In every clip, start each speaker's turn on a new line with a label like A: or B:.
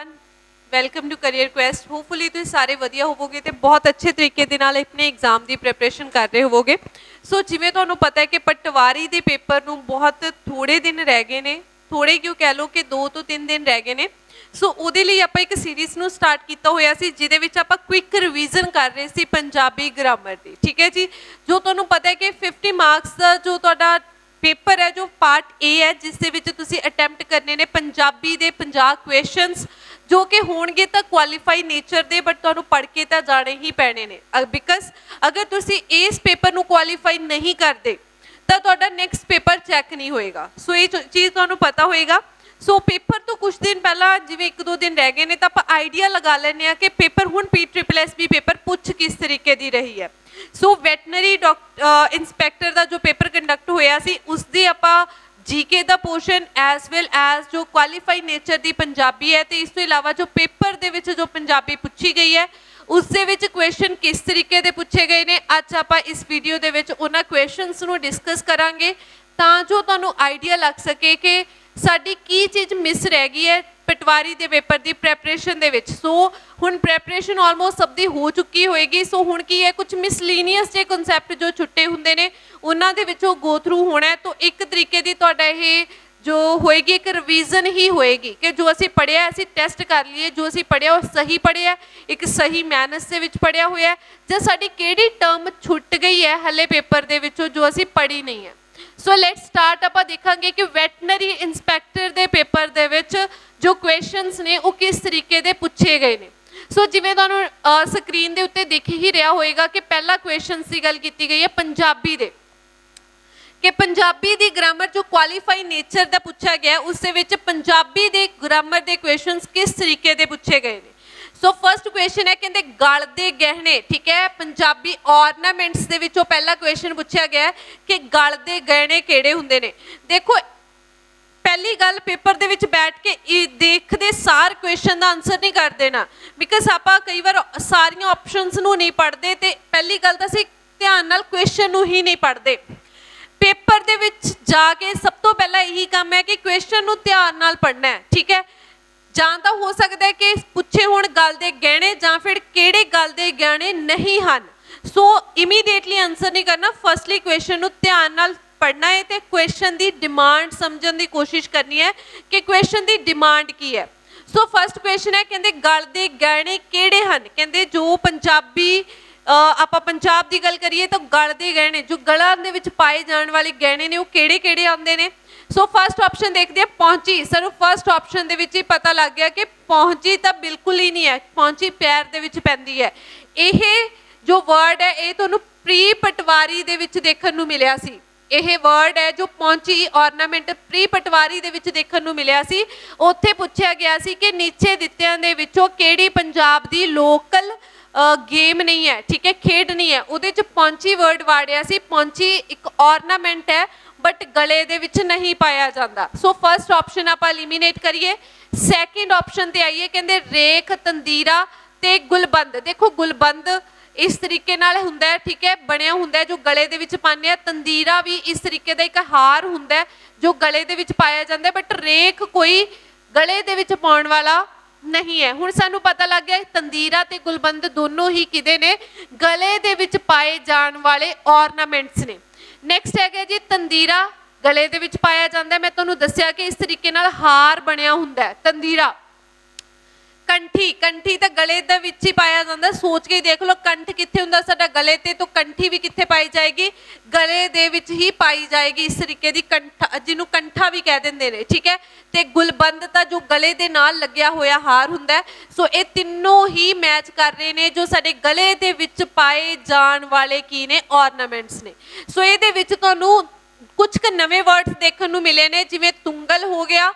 A: Everyone welcome to career quest. Hopefully तुम सारे वधिया होवोगे तो बहुत अच्छे तरीके दे नाल अपने एग्जाम की प्रिपरेशन कर रहे होवोगे। सो जिवें तुहानूं पता है कि पटवारी के पेपर नूं बहुत थोड़े दिन रह गए ने, थोड़े क्यों कह लो कि 2 ਤੋਂ 3 दिन रह गए ने। सो उहदे लई आपां एक सीरीज़ नूं स्टार्ट कीता होया सी जिहदे विच आपां क्विक रिवीजन कर रहे सी पंजाबी ग्रामर दी। ठीक है जी, जो तुहानूं पता है कि 50 मार्क्स का जो तुहाडा पेपर है जो पार्ट ए है जिस दे विच तुसीं अटैम्प्ट करने ने पंजाबी दे 50 क्वेश्चनस जो कि होणगे तां क्वालीफाई नेचर दे, बट तुहानूं पढ़ के तां जाने ही पैणे ने। बिकॉज अगर तुसीं इस पेपर नूं क्वालीफाई नहीं करदे तां तुहाडा नैक्सट पेपर चैक नहीं होएगा। सो ये चीज़ तुहानूं पता होएगा। सो पेपर तो कुछ दिन पहला जिवें 1-2 दिन रह गए ने तां आपां आइडिया लगा लैंदे आ कि पेपर हुण PSSB पेपर पुछ किस तरीके दी रही है। सो वैटनरी इंस्पैक्टर का जो पेपर कंडक्ट होया सी उसदी आपां जीके का पोर्शन एज वेल एज जो क्वालीफाई नेचर की पंजाबी है तो इस तो इलावा जो पेपर दे विच जो पंजाबी पूछी गई है उस दे विच क्वेश्चन किस तरीके दे पूछे गए ने अज आपां इस वीडियो दे विच उन्हां क्वेश्चनस नूं डिस्कस करांगे तां जो तुहानूं आइडिया लग सके कि साडी की चीज़ मिस रह गई है पटवारी के पेपर की प्रैपरेशन दे विच। सो हुण प्रैपरेशन ऑलमोस्ट सब दी हो चुकी होएगी। सो हुण की है कुछ मिसलीनियस जे कॉन्सैप्ट जो छुट्टे हुंदे ने उन्हां दे विचों गो थ्रू होना है। तो एक तरीके की तुहाडा ये जो होएगी एक रिवीजन ही होएगी कि जो असी पढ़िया असी टेस्ट कर लीए जो असी पढ़िया वो सही पढ़िया एक सही मैनस दे विच पढ़िया होया है जां साडी किहड़ी टर्म छुट गई है हले पेपर दे विचों जो असी पढ़ी नहीं है। सो लेट स्टार्ट आपां देखांगे कि वैटनरी इंस्पैक्टर दे पेपर दे विच जो क्वेश्चनस ने वो किस तरीके दे पूछे गए ने। सो जिवें तुहानूं स्क्रीन दे उत्ते दिख ही रहा होएगा कि पहला क्वेश्चन की गल कीती गई है पंजाबी दे कि पंजाबी दी ग्रामर जो क्वालीफाई नेचर का पूछा गया उस दे विच पंजाबी दे ग्रामर दे क्वेश्चनस किस तरीके दे पूछे गए ने। सो फर्स्ट क्वेश्चन है कहते गल दे गहने। ठीक है, पंजाबी ऑर्नामेंट्स दे विचों पहला क्वेश्चन पूछा गया कि गल दे गहने किहड़े हुंदे ने। देखो पहली गल पेपर दे विच बैठ के देखते सार क्वेश्चन का आंसर नहीं कर देना बिकॉज आपां कई बार सारियां ऑप्शनस नूं नहीं पढ़ते तो पहली गल तो असीं ध्यान नाल क्वेश्चन नूं ही नहीं पढ़ते। पेपर दे विच जाके सब तो पहला यही काम है कि क्वेश्चन नूं ध्यान नाल पढ़ना है। ठीक है, जां तां हो सकता है कि पुछे होण गल दे गहने जां फिर किहड़े गल दे गहने नहीं हन। सो इमीडिएटली आंसर नहीं करना, फर्स्टली क्वेश्चन नूं ध्यान नाल पढ़ना है तो क्वेश्चन की डिमांड समझने की कोशिश करनी है कि क्वेश्चन की डिमांड की है। सो फर्स्ट क्वेश्चन है कहते गल दे गहने किहड़े हन। कहते जो पंजाबी आपां पंजाब की गल करिए तो गल दे गहने जो गलां दे विच पाए जाने वाले गहने ने वो किहड़े किहड़े आउंदे ने। सो फर्स्ट ऑप्शन देखते हैं पहुंची। सर फर्स्ट ऑप्शन दे विच ही पता लग गया कि पहुंची तो बिल्कुल ही नहीं है, पहुंची पैर दे विच पैंदी है। यह जो वर्ड है ये तुहानूं प्री पटवारी दे विच देखण नूं मिलिया सी। यह वर्ड है जो पहुंची ऑर्नामेंट प्री पटवारी दे विच देखण नूं मिलिया सी। उत्थे पुछया गया सी कि नीचे दित्तियां दे विचों किहड़ी पंजाब दी लोकल गेम नहीं है। ठीक है, खेड नहीं है, उहदे च पहुंची वर्ड वाड़िया सी। पहुंची एक ऑर्नामेंट है बट गले दे विच नहीं पाया जाता। सो फर्स्ट ऑप्शन आप एलिमीनेट करिए। सैकेंड ऑप्शन ते आइए कहते रेख तंदीरा ते गुलबंद। देखो गुलबंद इस तरीके नाल हुंदा है, ठीक है, बनया हुंदा है जो गले दे विच पाने आ। तंदीरा भी इस तरीके का एक हार हुंदा है जो गले दे विच पाया जाता है, बट रेख कोई गले दे विच पाउण वाला नहीं है। हुण सानू पता लग गया तंदीरा ते गुलबंद दोनों ही किदे ने गले दे विच पाए जाण वाले ऑर्नामेंट्स ने। नैक्सट है जी तंदीरा गले दे विच पाया जाता है। मैं तुहानूं दस्सिया कि इस तरीके नाल हार बनया हुंदा है तंदीरा। कंठी कंठी तो गले दे विच ही पाया जाता है। सोच के देख लो कंठ कित्थे हुंदा साडा गले ते, तो कंठी भी कित्थे पाई जाएगी गले दे विच ही पाई जाएगी। इस तरीके की कंठा जिन्हों कंठा भी कह देंदे ने। ठीक है, ते गुलबंद तो जो गले दे नाल लग्या होया हार हुंदा है। सो ये तीनों ही मैच कर रहे ने जो साडे गले दे विच पाए जाण वाले की ने ऑर्नामेंट्स ने। सो इहदे विच तुहानूं कुछ क नवे वर्ड्स देखण नूं मिले ने जिवें तुंगल हो गया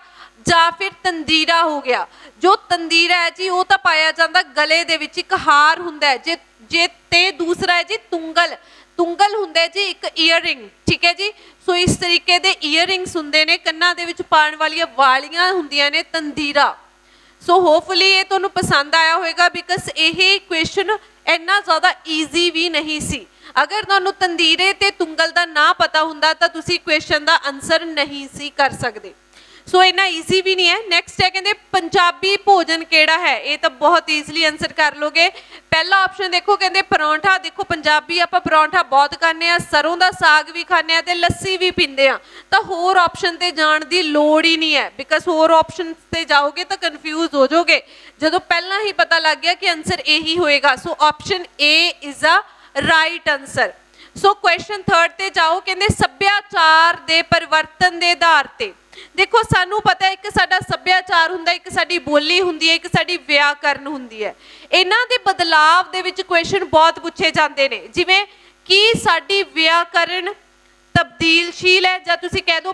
A: ਜਾਂ फिर तंदीरा हो गया। जो तंदीरा है जी वो तो पाया जाता गले दे विच एक हार हुंदा है। जे ते दूसरा है जी तुंगल। तुंगल हुंदा है जी एक ईयररिंग। ठीक है जी, सो इस तरीके दे ईयररिंग्स हुंदे ने कन्नां दे विच पाउण वालियां वालियां हुंदियां ने तंदीरा। सो होपफुली ये तुहानूं पसंद आया होएगा बिकॉज यह क्वेश्चन इन्ना ज़्यादा ईजी भी नहीं सी। अगर तुहानूं तंदीरे ते तुंगल का ना पता हुंदा तां तुसीं क्वेश्चन का आंसर नहीं सी कर सकदे। सो इन्ना ईजी भी नहीं है। नैक्सट है कहते पंजाबी भोजन केड़ा है, ये तो बहुत ईजिली आंसर कर लोगे। पहला ऑप्शन देखो कहते परौंठा, देखो पंजाबी आपां परौंठा बहुत खाने आ, सरों दा साग भी खाने आ ते लस्सी भी पींदे आ, तो होर ऑप्शन ते जाण दी लोड़ ही नहीं है, बिकॉज होर ऑप्शन ते जाओगे तो कन्फ्यूज हो जाओगे ਜਦੋਂ ਪਹਿਲਾਂ ਹੀ ਪਤਾ ਲੱਗ ਗਿਆ ਕਿ ਆਨਸਰ ਇਹੀ ਹੋਏਗਾ। So option A is a right answer. So question 3 ਤੇ ਜਾਓ, ਕਹਿੰਦੇ ਸੱਭਿਆਚਾਰ ਦੇ ਪਰਿਵਰਤਨ ਦੇ ਆਧਾਰ ਤੇ। ਦੇਖੋ ਸਾਨੂੰ ਪਤਾ ਹੈ ਇੱਕ ਸਾਡਾ ਸੱਭਿਆਚਾਰ ਹੁੰਦਾ, ਇੱਕ ਸਾਡੀ ਬੋਲੀ ਹੁੰਦੀ ਹੈ, ਇੱਕ ਸਾਡੀ ਵਿਆਕਰਨ ਹੁੰਦੀ ਹੈ। ਇਹਨਾਂ ਦੇ ਬਦਲਾਵ ਦੇ ਵਿੱਚ ਕੁਐਸਚਨ ਬਹੁਤ ਪੁੱਛੇ ਜਾਂਦੇ ਨੇ, ਜਿਵੇਂ ਕੀ ਸਾਡੀ ਵਿਆਕਰਨ ਤਬਦੀਲਸ਼ੀਲ ਹੈ ਜਾਂ ਤੁਸੀਂ ਕਹਿ ਦਿਓ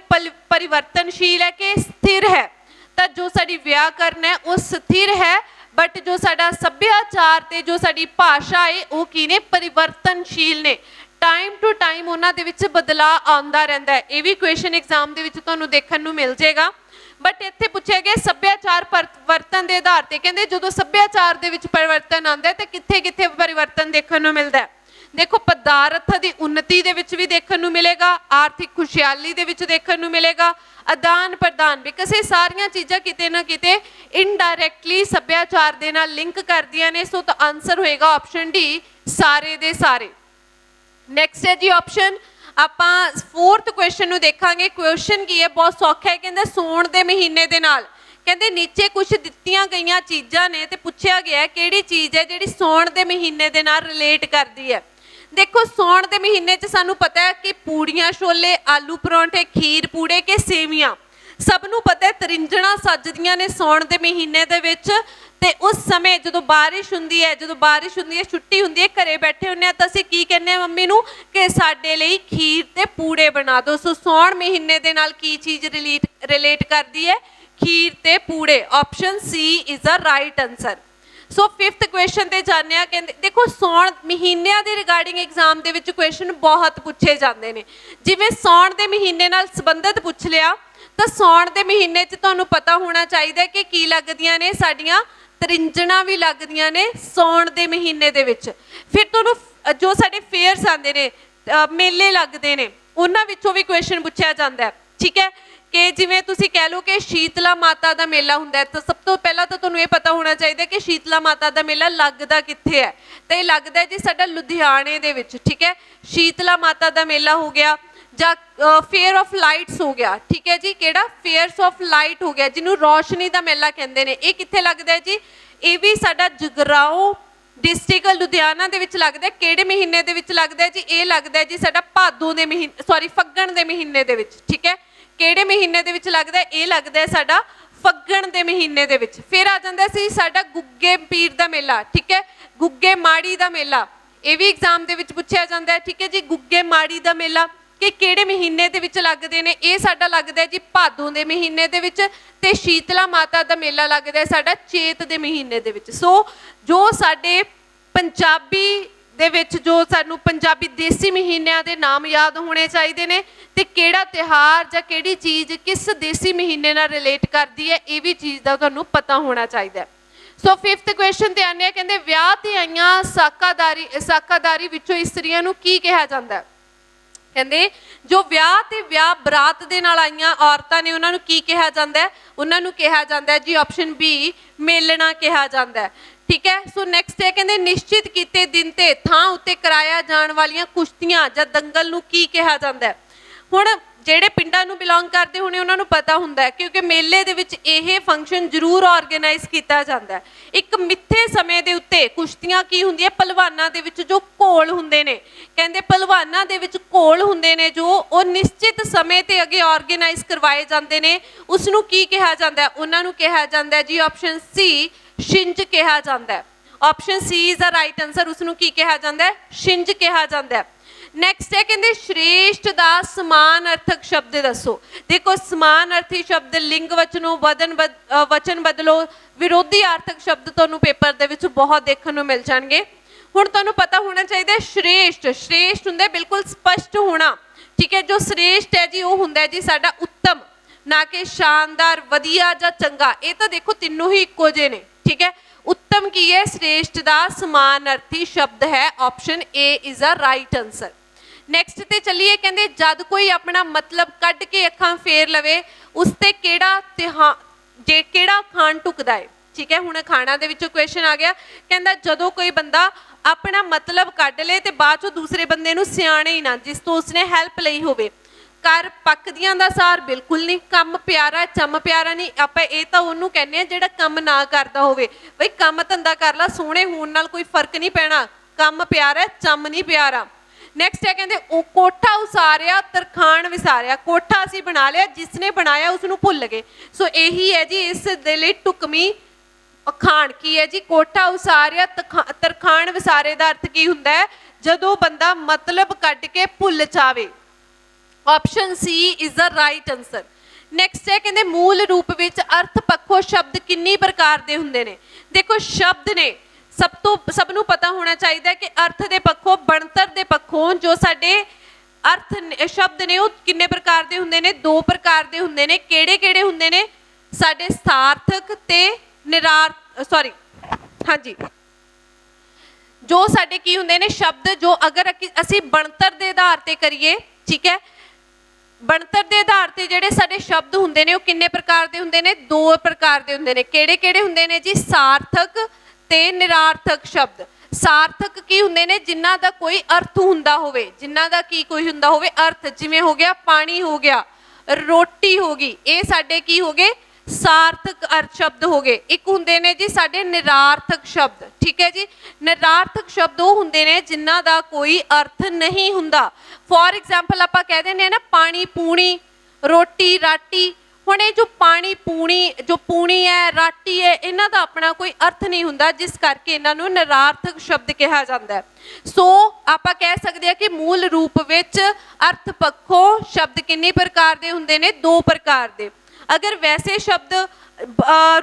A: ਪਰਿਵਰਤਨਸ਼ੀਲ ਹੈ ਕਿ ਸਥਿਰ ਹੈ। ਤਾਂ ਜੋ ਸਾਡੀ ਵਿਆਕਰਨ ਹੈ ਉਹ ਸਥਿਰ ਹੈ, ਬਟ ਜੋ ਸਾਡਾ ਸੱਭਿਆਚਾਰ ਤੇ ਜੋ ਸਾਡੀ ਭਾਸ਼ਾ ਹੈ ਉਹ ਕੀ ਨੇ, ਪਰਿਵਰਤਨਸ਼ੀਲ ਨੇ। ਟਾਈਮ ਟੂ ਟਾਈਮ ਉਹਨਾਂ ਦੇ ਵਿੱਚ ਬਦਲਾਅ ਆਉਂਦਾ ਰਹਿੰਦਾ ਹੈ। ਇਹ ਵੀ ਕੁਐਸਚਨ ਐਗਜ਼ਾਮ ਦੇ ਵਿੱਚ ਤੁਹਾਨੂੰ ਦੇਖਣ ਨੂੰ ਮਿਲ ਜਾਏਗਾ। ਬਟ ਇੱਥੇ ਪੁੱਛਿਆ ਗਿਆ ਸੱਭਿਆਚਾਰ ਪਰਿਵਰਤਨ ਦੇ ਆਧਾਰ ਤੇ, ਕਹਿੰਦੇ ਜਦੋਂ ਸੱਭਿਆਚਾਰ ਦੇ ਵਿੱਚ ਪਰਿਵਰਤਨ ਆਉਂਦਾ ਹੈ ਤਾਂ ਕਿੱਥੇ ਕਿੱਥੇ ਪਰਿਵਰਤਨ ਦੇਖਣ ਨੂੰ ਮਿਲਦਾ ਹੈ। देखो पदार्थ की उन्नति दे विच भी देखने को मिलेगा, आर्थिक खुशहाली दे विच देखने को मिलेगा, आदान प्रदान, बिकॉज ये सारियां चीज़ां किते ना किते इनडायरैक्टली सभ्याचार दे नाल लिंक करदियां ने। सो तो आंसर होएगा ऑप्शन डी, सारे दे सारे। नैक्सट है जी ऑप्शन, आपां 4th क्वेश्चन नूं देखांगे। क्वेश्चन की है, बहुत सौखा है, कहंदे सौण दे महीने दे नाल, कहंदे नीचे कुछ दित्तियां गईयां चीज़ां ने ते पुछया गया किहड़ी चीज़ है जिहड़ी सौण दे महीने दे नाल रिलेट करदी है। देखो सौण के महीने च सानू पता है कि पूड़ियाँ छोले, आलू परौंठे, खीर पूड़े के सेवियां, सबनों पता है तरिंजणा सजदियां ने सौण के महीने दे विच। ते उस समय जो बारिश हुंदी है, छुट्टी हुंदी है, घरे बैठे हुंदे आ, तां असीं की कहने मम्मी नूं कि साडे लई खीर ते पूड़े बना दो। सो सौण महीने दे नाल की चीज़ रिलेट करदी है, खीर ते पूड़े। Option C is a right answer. So 5th question ते जाने आ, कहंदे देखो सौण महीनों के रिगार्डिंग एग्जाम दे विच क्वेश्चन बहुत पूछे जाते हैं। जिवें सौण के महीने नाल संबंधित पूछ लिया, तो सौण के महीने च तुहानूं पता होना चाहिए कि की लगदियां ने साडियां तरिंजणा भी लगदियां ने सौण के महीने दे विच। फिर तुहानूं जो साडे फेयर्स आंदे ने, मेले लगदे ने, उन्हां विचों भी क्वेश्चन पूछा जाता है। ठीक है कि जिवें तुसीं कह लो कि शीतला माता का मेला हुंदा है, तो सब तो पहला तो तुहानूं ये पता होना चाहिए कि शीतला माता का मेला लगदा कित्थे है। तो ये लगदा है जी साडा लुधियाणे दे विच। ठीक है, शीतला माता का मेला हो गया, ਜਾਂ फेयर ऑफ लाइट्स हो गया। ठीक है जी, ਕਿਹੜਾ फेयर्स ऑफ लाइट हो गया, जिन्हों रोशनी का मेला कहते हैं। ये कित्थे लगदा है जी, ये भी साडा जगराओं डिस्ट्रिक्ट लुधियाना दे विच लगदा है। किहड़े महीने दे विच लगदा है जी, ये लगदा है जी साडा भादों दे महीने, सॉरी फग्गण दे महीने दे विच। ठीक है, किहड़े महीने दे विच लगदा है, ये लगदा है साडा फग्गण दे महीने दे विच। फिर आ जांदा सी साडा गुग्गे पीर दा मेला। ठीक है, गुग्गे माड़ी दा मेला, ये भी एग्जाम दे विच पुछया जांदा है। ठीक है जी, गुग्गे माड़ी दा मेला कि किहड़े महीने दे विच लगदे ने, ये साडा लगदा है जी भादों दे महीने दे विच। ते शीतला माता दा मेला लगदा है साडा चेत दे महीने दे विच। सो जो साडे पंजाबी दे विच जो सानू पंजाबी देसी महीनों के नाम याद होने चाहिए ने, ते किहड़ा त्यौहार जां किहड़ी चीज़ किस देसी महीने नाल रिलेट करती है, ये भी चीज़ का तुहानू पता होना चाहिए। सो 5th क्वेश्चन ते आने, कहंदे विआह ते आईयां साकादारी विचों इस्त्रियां नू की कहा जाता है। कहंदे जो विआह ते विआह बरात दे नाल आईयां औरतां ने उन्हां नू की कहा जाता है, उन्हां नू कहा जाता है जी ऑप्शन बी मेलना कहा जाता है। ठीक है, सो नैक्सट है, कहंदे निश्चित किते दिन ते थां उत्ते कराया जाण वालियां कुश्तियां जां दंगल नू की कहा जाता है। हुण ਜਿਹੜੇ ਪਿੰਡਾਂ ਨੂੰ ਬਿਲੋਂਗ ਕਰਦੇ ਹੋਣੇ ਉਹਨਾਂ ਨੂੰ ਪਤਾ ਹੁੰਦਾ ਹੈ, ਕਿਉਂਕਿ ਮੇਲੇ ਦੇ ਵਿੱਚ ਇਹ ਫੰਕਸ਼ਨ ਜ਼ਰੂਰ ਆਰਗੇਨਾਈਜ਼ ਕੀਤਾ ਜਾਂਦਾ ਹੈ। ਇੱਕ ਮਿੱਥੇ ਸਮੇਂ ਦੇ ਉੱਤੇ ਕੁਸ਼ਤੀਆਂ ਕੀ ਹੁੰਦੀਆਂ, ਪਹਿਲਵਾਨਾਂ ਦੇ ਵਿੱਚ ਜੋ ਘੋਲ ਹੁੰਦੇ ਨੇ, ਕਹਿੰਦੇ ਪਹਿਲਵਾਨਾਂ ਦੇ ਵਿੱਚ ਘੋਲ ਹੁੰਦੇ ਨੇ ਜੋ ਉਹ ਨਿਸ਼ਚਿਤ ਸਮੇਂ ਤੇ ਅੱਗੇ ਆਰਗੇਨਾਈਜ਼ ਕਰਵਾਏ ਜਾਂਦੇ ਨੇ, ਉਸ ਨੂੰ ਕੀ ਕਿਹਾ ਜਾਂਦਾ, ਉਹਨਾਂ ਨੂੰ ਕਿਹਾ ਜਾਂਦਾ ਜੀ ऑप्शन सी ਛਿੰਝ ਕਿਹਾ ਜਾਂਦਾ ਹੈ। Option C is the right answer, ਉਸ ਨੂੰ ਕੀ ਕਿਹਾ ਜਾਂਦਾ ਹੈ, ਛਿੰਝ ਕਿਹਾ ਜਾਂਦਾ ਹੈ। नैक्सट है, कहते श्रेष्ठ का समान अर्थक शब्द दसो। देखो समान अर्थी शब्द लिंग वचनों वचन बदलो, विरोधी अर्थक शब्द तुहानू पेपर दे विच बहुत देखने को मिल जाएंगे। हुण तुहानू पता होना चाहिए श्रेष्ठ हुंदा बिल्कुल स्पष्ट होना। ठीक है, जो श्रेष्ठ है जी वो हुंदा जी साडा उत्तम, ना कि शानदार, वधिया जां चंगा। ये तो देखो तीनों ही इक्को जे ने। ठीक है, उत्तम की है, श्रेष्ठ का समान अर्थी शब्द है। Option A is a right answer. Next ਤੇ ਚੱਲੀਏ, ਕਹਿੰਦੇ ਜਦ ਕੋਈ ਆਪਣਾ ਮਤਲਬ ਕੱਢ ਕੇ ਅੱਖਾਂ ਫੇਰ ਲਵੇ ਉਸ ਤੇ ਕਿਹੜਾ ਖਾਣ ਟੁਕਦਾ ਹੈ। ਠੀਕ ਹੈ, ਹੁਣ ਖਾਣਾ ਦੇ ਵਿੱਚੋਂ ਕੁਐਸਚਨ ਆ ਗਿਆ, ਕਹਿੰਦਾ ਜਦੋਂ ਕੋਈ ਬੰਦਾ ਆਪਣਾ ਮਤਲਬ ਕੱਢ ਲੇ ਤੇ ਬਾਅਦ ਚੋਂ ਦੂਸਰੇ ਬੰਦੇ ਨੂੰ ਸਿਆਣੇ ਹੀ ਨਾ ਜਿਸ ਤੋਂ ਉਸਨੇ ਹੈਲਪ ਲਈ ਹੋਵੇ। ਕਰ ਪੱਕਦੀਆਂ ਦਾ ਸਾਰ ਬਿਲਕੁਲ ਨਹੀਂ, ਕੰਮ ਪਿਆਰਾ ਚੰਮ ਪਿਆਰਾ ਨਹੀਂ, ਆਪਾਂ ਇਹ ਤਾਂ ਉਹਨੂੰ ਕਹਿੰਦੇ ਆ ਜਿਹੜਾ ਕੰਮ ਨਾ ਕਰਦਾ ਹੋਵੇ। ਬਈ ਕੰਮ ਧੰਦਾ ਕਰ ਲਾ, ਸੋਹਣੇ ਹੋਣ ਨਾਲ ਕੋਈ ਫਰਕ ਨਹੀਂ ਪੈਣਾ, ਕੰਮ ਪਿਆਰਾ ਚੰਮ ਨਹੀਂ ਪਿਆਰਾ। ਨੈਕਸਟ ਹੈ, ਕਹਿੰਦੇ ਉਹ ਕੋਠਾ ਉਸਾਰਿਆ ਤਰਖਾਣ ਵਿਸਾਰਿਆ। ਕੋਠਾ ਅਸੀਂ ਬਣਾ ਲਿਆ, ਜਿਸਨੇ ਬਣਾਇਆ ਉਸ ਨੂੰ ਭੁੱਲ ਗਏ। ਸੋ ਇਹੀ ਹੈ ਜੀ ਇਸ ਦੇ ਲਈ ਟੁਕਮੀ ਅਖਾਣ ਕੀ ਹੈ ਜੀ, ਕੋਠਾ ਉਸਾਰਿਆ ਤਰਖਾਣ ਵਿਸਾਰੇ ਦਾ ਅਰਥ ਕੀ ਹੁੰਦਾ ਹੈ, ਜਦੋਂ ਬੰਦਾ ਮਤਲਬ ਕੱਢ ਕੇ ਭੁੱਲ ਜਾਵੇ। Option C is the right answer. Next ਹੈ, ਕਹਿੰਦੇ ਮੂਲ ਰੂਪ ਵਿੱਚ ਅਰਥ ਪੱਖੋਂ ਸ਼ਬਦ ਕਿੰਨੀ ਪ੍ਰਕਾਰ ਦੇ ਹੁੰਦੇ ਨੇ। ਦੇਖੋ ਸ਼ਬਦ ਨੇ ਸਭ ਨੂੰ ਪਤਾ ਹੋਣਾ ਚਾਹੀਦਾ ਕਿ ਅਰਥ ਦੇ ਪੱਖੋਂ ਬਣਤਰ ਦੇ ਪੱਖੋਂ ਜੋ ਸਾਡੇ ਅਰਥ ਸ਼ਬਦ ਨੇ ਉਹ ਕਿੰਨੇ ਪ੍ਰਕਾਰ ਦੇ ਹੁੰਦੇ ਨੇ, 2 ਪ੍ਰਕਾਰ ਦੇ ਹੁੰਦੇ ਨੇ। ਕਿਹੜੇ ਕਿਹੜੇ ਹੁੰਦੇ ਨੇ, ਸਾਡੇ ਸਾਰਥਕ ਤੇ ਹਾਂਜੀ ਜੋ ਸਾਡੇ ਕੀ ਹੁੰਦੇ ਨੇ ਸ਼ਬਦ, ਜੋ ਅਗਰ ਅਸੀਂ ਬਣਤਰ ਦੇ ਆਧਾਰ ਤੇ ਕਰੀਏ, ਠੀਕ ਹੈ, ਬਣਤਰ ਦੇ ਆਧਾਰ ਤੇ ਜਿਹੜੇ ਸਾਡੇ ਸ਼ਬਦ ਹੁੰਦੇ ਨੇ ਉਹ ਕਿੰਨੇ ਪ੍ਰਕਾਰ ਦੇ ਹੁੰਦੇ ਨੇ, 2 ਪ੍ਰਕਾਰ ਦੇ ਹੁੰਦੇ ਨੇ। ਕਿਹੜੇ ਕਿਹੜੇ ਹੁੰਦੇ ਨੇ ਜੀ, ਸਾਰਥਕ ਤੇ ਨਿਰਾਰਥਕ ਸ਼ਬਦ। ਸਾਰਥਕ ਕੀ ਹੁੰਦੇ ਨੇ, ਜਿਨ੍ਹਾਂ ਦਾ ਕੋਈ ਅਰਥ ਹੁੰਦਾ ਹੋਵੇ, ਜਿਨ੍ਹਾਂ ਦਾ ਕੀ ਕੋਈ ਹੁੰਦਾ ਹੋਵੇ ਅਰਥ, ਜਿਵੇਂ ਹੋ ਗਿਆ ਪਾਣੀ ਹੋ ਗਿਆ, ਰੋਟੀ ਹੋ ਗਈ, ਇਹ ਸਾਡੇ ਕੀ ਹੋ ਗਏ ਸਾਰਥਕ ਅਰਥ ਸ਼ਬਦ ਹੋ ਗਏ। ਇੱਕ ਹੁੰਦੇ ਨੇ ਜੀ ਸਾਡੇ ਨਿਰਾਰਥਕ ਸ਼ਬਦ। ਠੀਕ ਹੈ ਜੀ, ਨਿਰਾਰਥਕ ਸ਼ਬਦ ਉਹ ਹੁੰਦੇ ਨੇ ਜਿਨ੍ਹਾਂ ਦਾ ਕੋਈ ਅਰਥ ਨਹੀਂ ਹੁੰਦਾ। ਫੋਰ ਐਗਜ਼ਾਮਪਲ ਆਪਾਂ ਕਹਿ ਦਿੰਦੇ ਆ ਨਾ ਪਾਣੀ ਪੂਣੀ, ਰੋਟੀ ਰਾਟੀ। ਹੁਣ ਇਹ ਜੋ ਪਾਣੀ ਪੂਣੀ, ਜੋ ਪੂਣੀ ਹੈ ਰਾਟੀ ਹੈ, ਇਹਨਾਂ ਦਾ ਆਪਣਾ ਕੋਈ ਅਰਥ ਨਹੀਂ ਹੁੰਦਾ, ਜਿਸ ਕਰਕੇ ਇਹਨਾਂ ਨੂੰ ਨਿਰਾਰਥਕ ਸ਼ਬਦ ਕਿਹਾ ਜਾਂਦਾ ਹੈ। ਸੋ ਆਪਾਂ ਕਹਿ ਸਕਦੇ ਹਾਂ ਕਿ ਮੂਲ ਰੂਪ ਵਿੱਚ ਅਰਥ ਪੱਖੋਂ ਸ਼ਬਦ ਕਿੰਨੀ ਪ੍ਰਕਾਰ ਦੇ ਹੁੰਦੇ ਨੇ, 2 ਪ੍ਰਕਾਰ ਦੇ। ਅਗਰ ਵੈਸੇ ਸ਼ਬਦ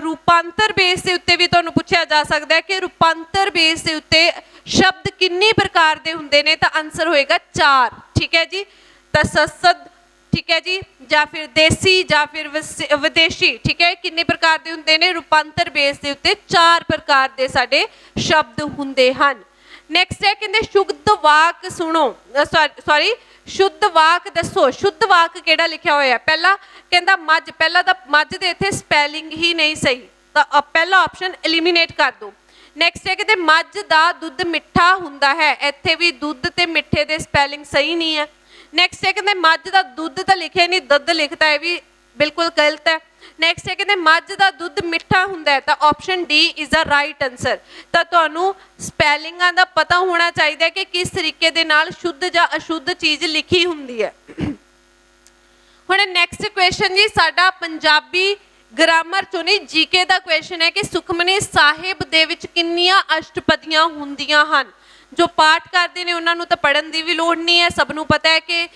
A: ਰੂਪਾਂਤਰ ਬੇਸ ਦੇ ਉੱਤੇ ਵੀ ਤੁਹਾਨੂੰ ਪੁੱਛਿਆ ਜਾ ਸਕਦਾ ਹੈ ਕਿ ਰੂਪਾਂਤਰ ਬੇਸ ਦੇ ਉੱਤੇ ਸ਼ਬਦ ਕਿੰਨੀ ਪ੍ਰਕਾਰ ਦੇ ਹੁੰਦੇ ਨੇ, ਤਾਂ ਆਨਸਰ ਹੋਏਗਾ 4। ਠੀਕ ਹੈ ਜੀ, ਤਸੱਸਦ, ਠੀਕ ਹੈ ਜੀ, ਜਾਂ ਫਿਰ ਦੇਸੀ ਜਾਂ ਫਿਰ ਵਿਦੇਸ਼ੀ। ਠੀਕ ਹੈ, ਕਿੰਨੇ ਪ੍ਰਕਾਰ ਦੇ ਹੁੰਦੇ ਨੇ, ਰੂਪਾਂਤਰ ਬੇਸ ਦੇ ਉੱਤੇ 4 ਪ੍ਰਕਾਰ ਦੇ ਸਾਡੇ ਸ਼ਬਦ ਹੁੰਦੇ ਹਨ। ਨੈਕਸਟ ਹੈ, ਕਹਿੰਦੇ ਸ਼ੁੱਧ ਵਾਕ ਸੁਣੋ, ਸ਼ੁੱਧ ਵਾਕ ਦੱਸੋ। ਸ਼ੁੱਧ ਵਾਕ ਕਿਹੜਾ ਲਿਖਿਆ ਹੋਇਆ, ਪਹਿਲਾ ਕਹਿੰਦਾ ਮੱਝ, ਪਹਿਲਾਂ ਤਾਂ ਮੱਝ ਦੇ ਇੱਥੇ ਸਪੈਲਿੰਗ ਹੀ ਨਹੀਂ ਸਹੀ, ਤਾਂ ਪਹਿਲਾ ਆਪਸ਼ਨ ਐਲੀਮੀਨੇਟ ਕਰ ਦਿਓ। ਨੈਕਸਟ ਹੈ, ਕਹਿੰਦੇ ਮੱਝ ਦਾ ਦੁੱਧ ਮਿੱਠਾ ਹੁੰਦਾ ਹੈ, ਇੱਥੇ ਵੀ ਦੁੱਧ ਤੇ ਮਿੱਠੇ ਦੇ ਸਪੈਲਿੰਗ ਸਹੀ ਨਹੀਂ ਹੈ। ਨੈਕਸਟ ਹੈ, ਕਹਿੰਦੇ ਮੱਝ ਦਾ ਦੁੱਧ ਤਾਂ ਲਿਖਿਆ ਨਹੀਂ, ਦੁੱਧ ਲਿਖਤਾ, ਇਹ ਵੀ ਬਿਲਕੁਲ ਗਲਤ ਹੈ। ਨੈਕਸਟ ਹੈ, ਕਹਿੰਦੇ ਮੱਝ ਦਾ ਦੁੱਧ ਮਿੱਠਾ ਹੁੰਦਾ ਹੈ, ਤਾਂ option D is the right answer. ਤਾਂ ਤੁਹਾਨੂੰ ਸਪੈਲਿੰਗਾਂ ਦਾ ਪਤਾ ਹੋਣਾ ਚਾਹੀਦਾ ਹੈ ਕਿ ਕਿਸ ਤਰੀਕੇ ਦੇ ਨਾਲ ਸ਼ੁੱਧ ਜਾਂ ਅਸ਼ੁੱਧ ਚੀਜ਼ ਲਿਖੀ ਹੁੰਦੀ ਹੈ। ਹੁਣ ਨੈਕਸਟ ਕੁਐਸਚਨ ਜੀ ਸਾਡਾ ਪੰਜਾਬੀ ਗ੍ਰਾਮਰ ਚੋਂ ਨਹੀਂ, ਜੀਕੇ ਦਾ ਕੁਐਸਚਨ ਹੈ ਕਿ ਸੁਖਮਨੀ ਸਾਹਿਬ ਦੇ ਵਿੱਚ ਕਿੰਨੀਆਂ ਅਸ਼ਟਪਦੀਆਂ ਹੁੰਦੀਆਂ ਹਨ। ਜੋ ਪਾਠ ਕਰਦੇ ਨੇ ਉਹਨਾਂ ਨੂੰ ਤਾਂ ਪੜ੍ਹਨ ਦੀ ਵੀ ਲੋੜ ਨਹੀਂ ਹੈ, ਸਭ ਨੂੰ ਪਤਾ ਹੈ ਕਿ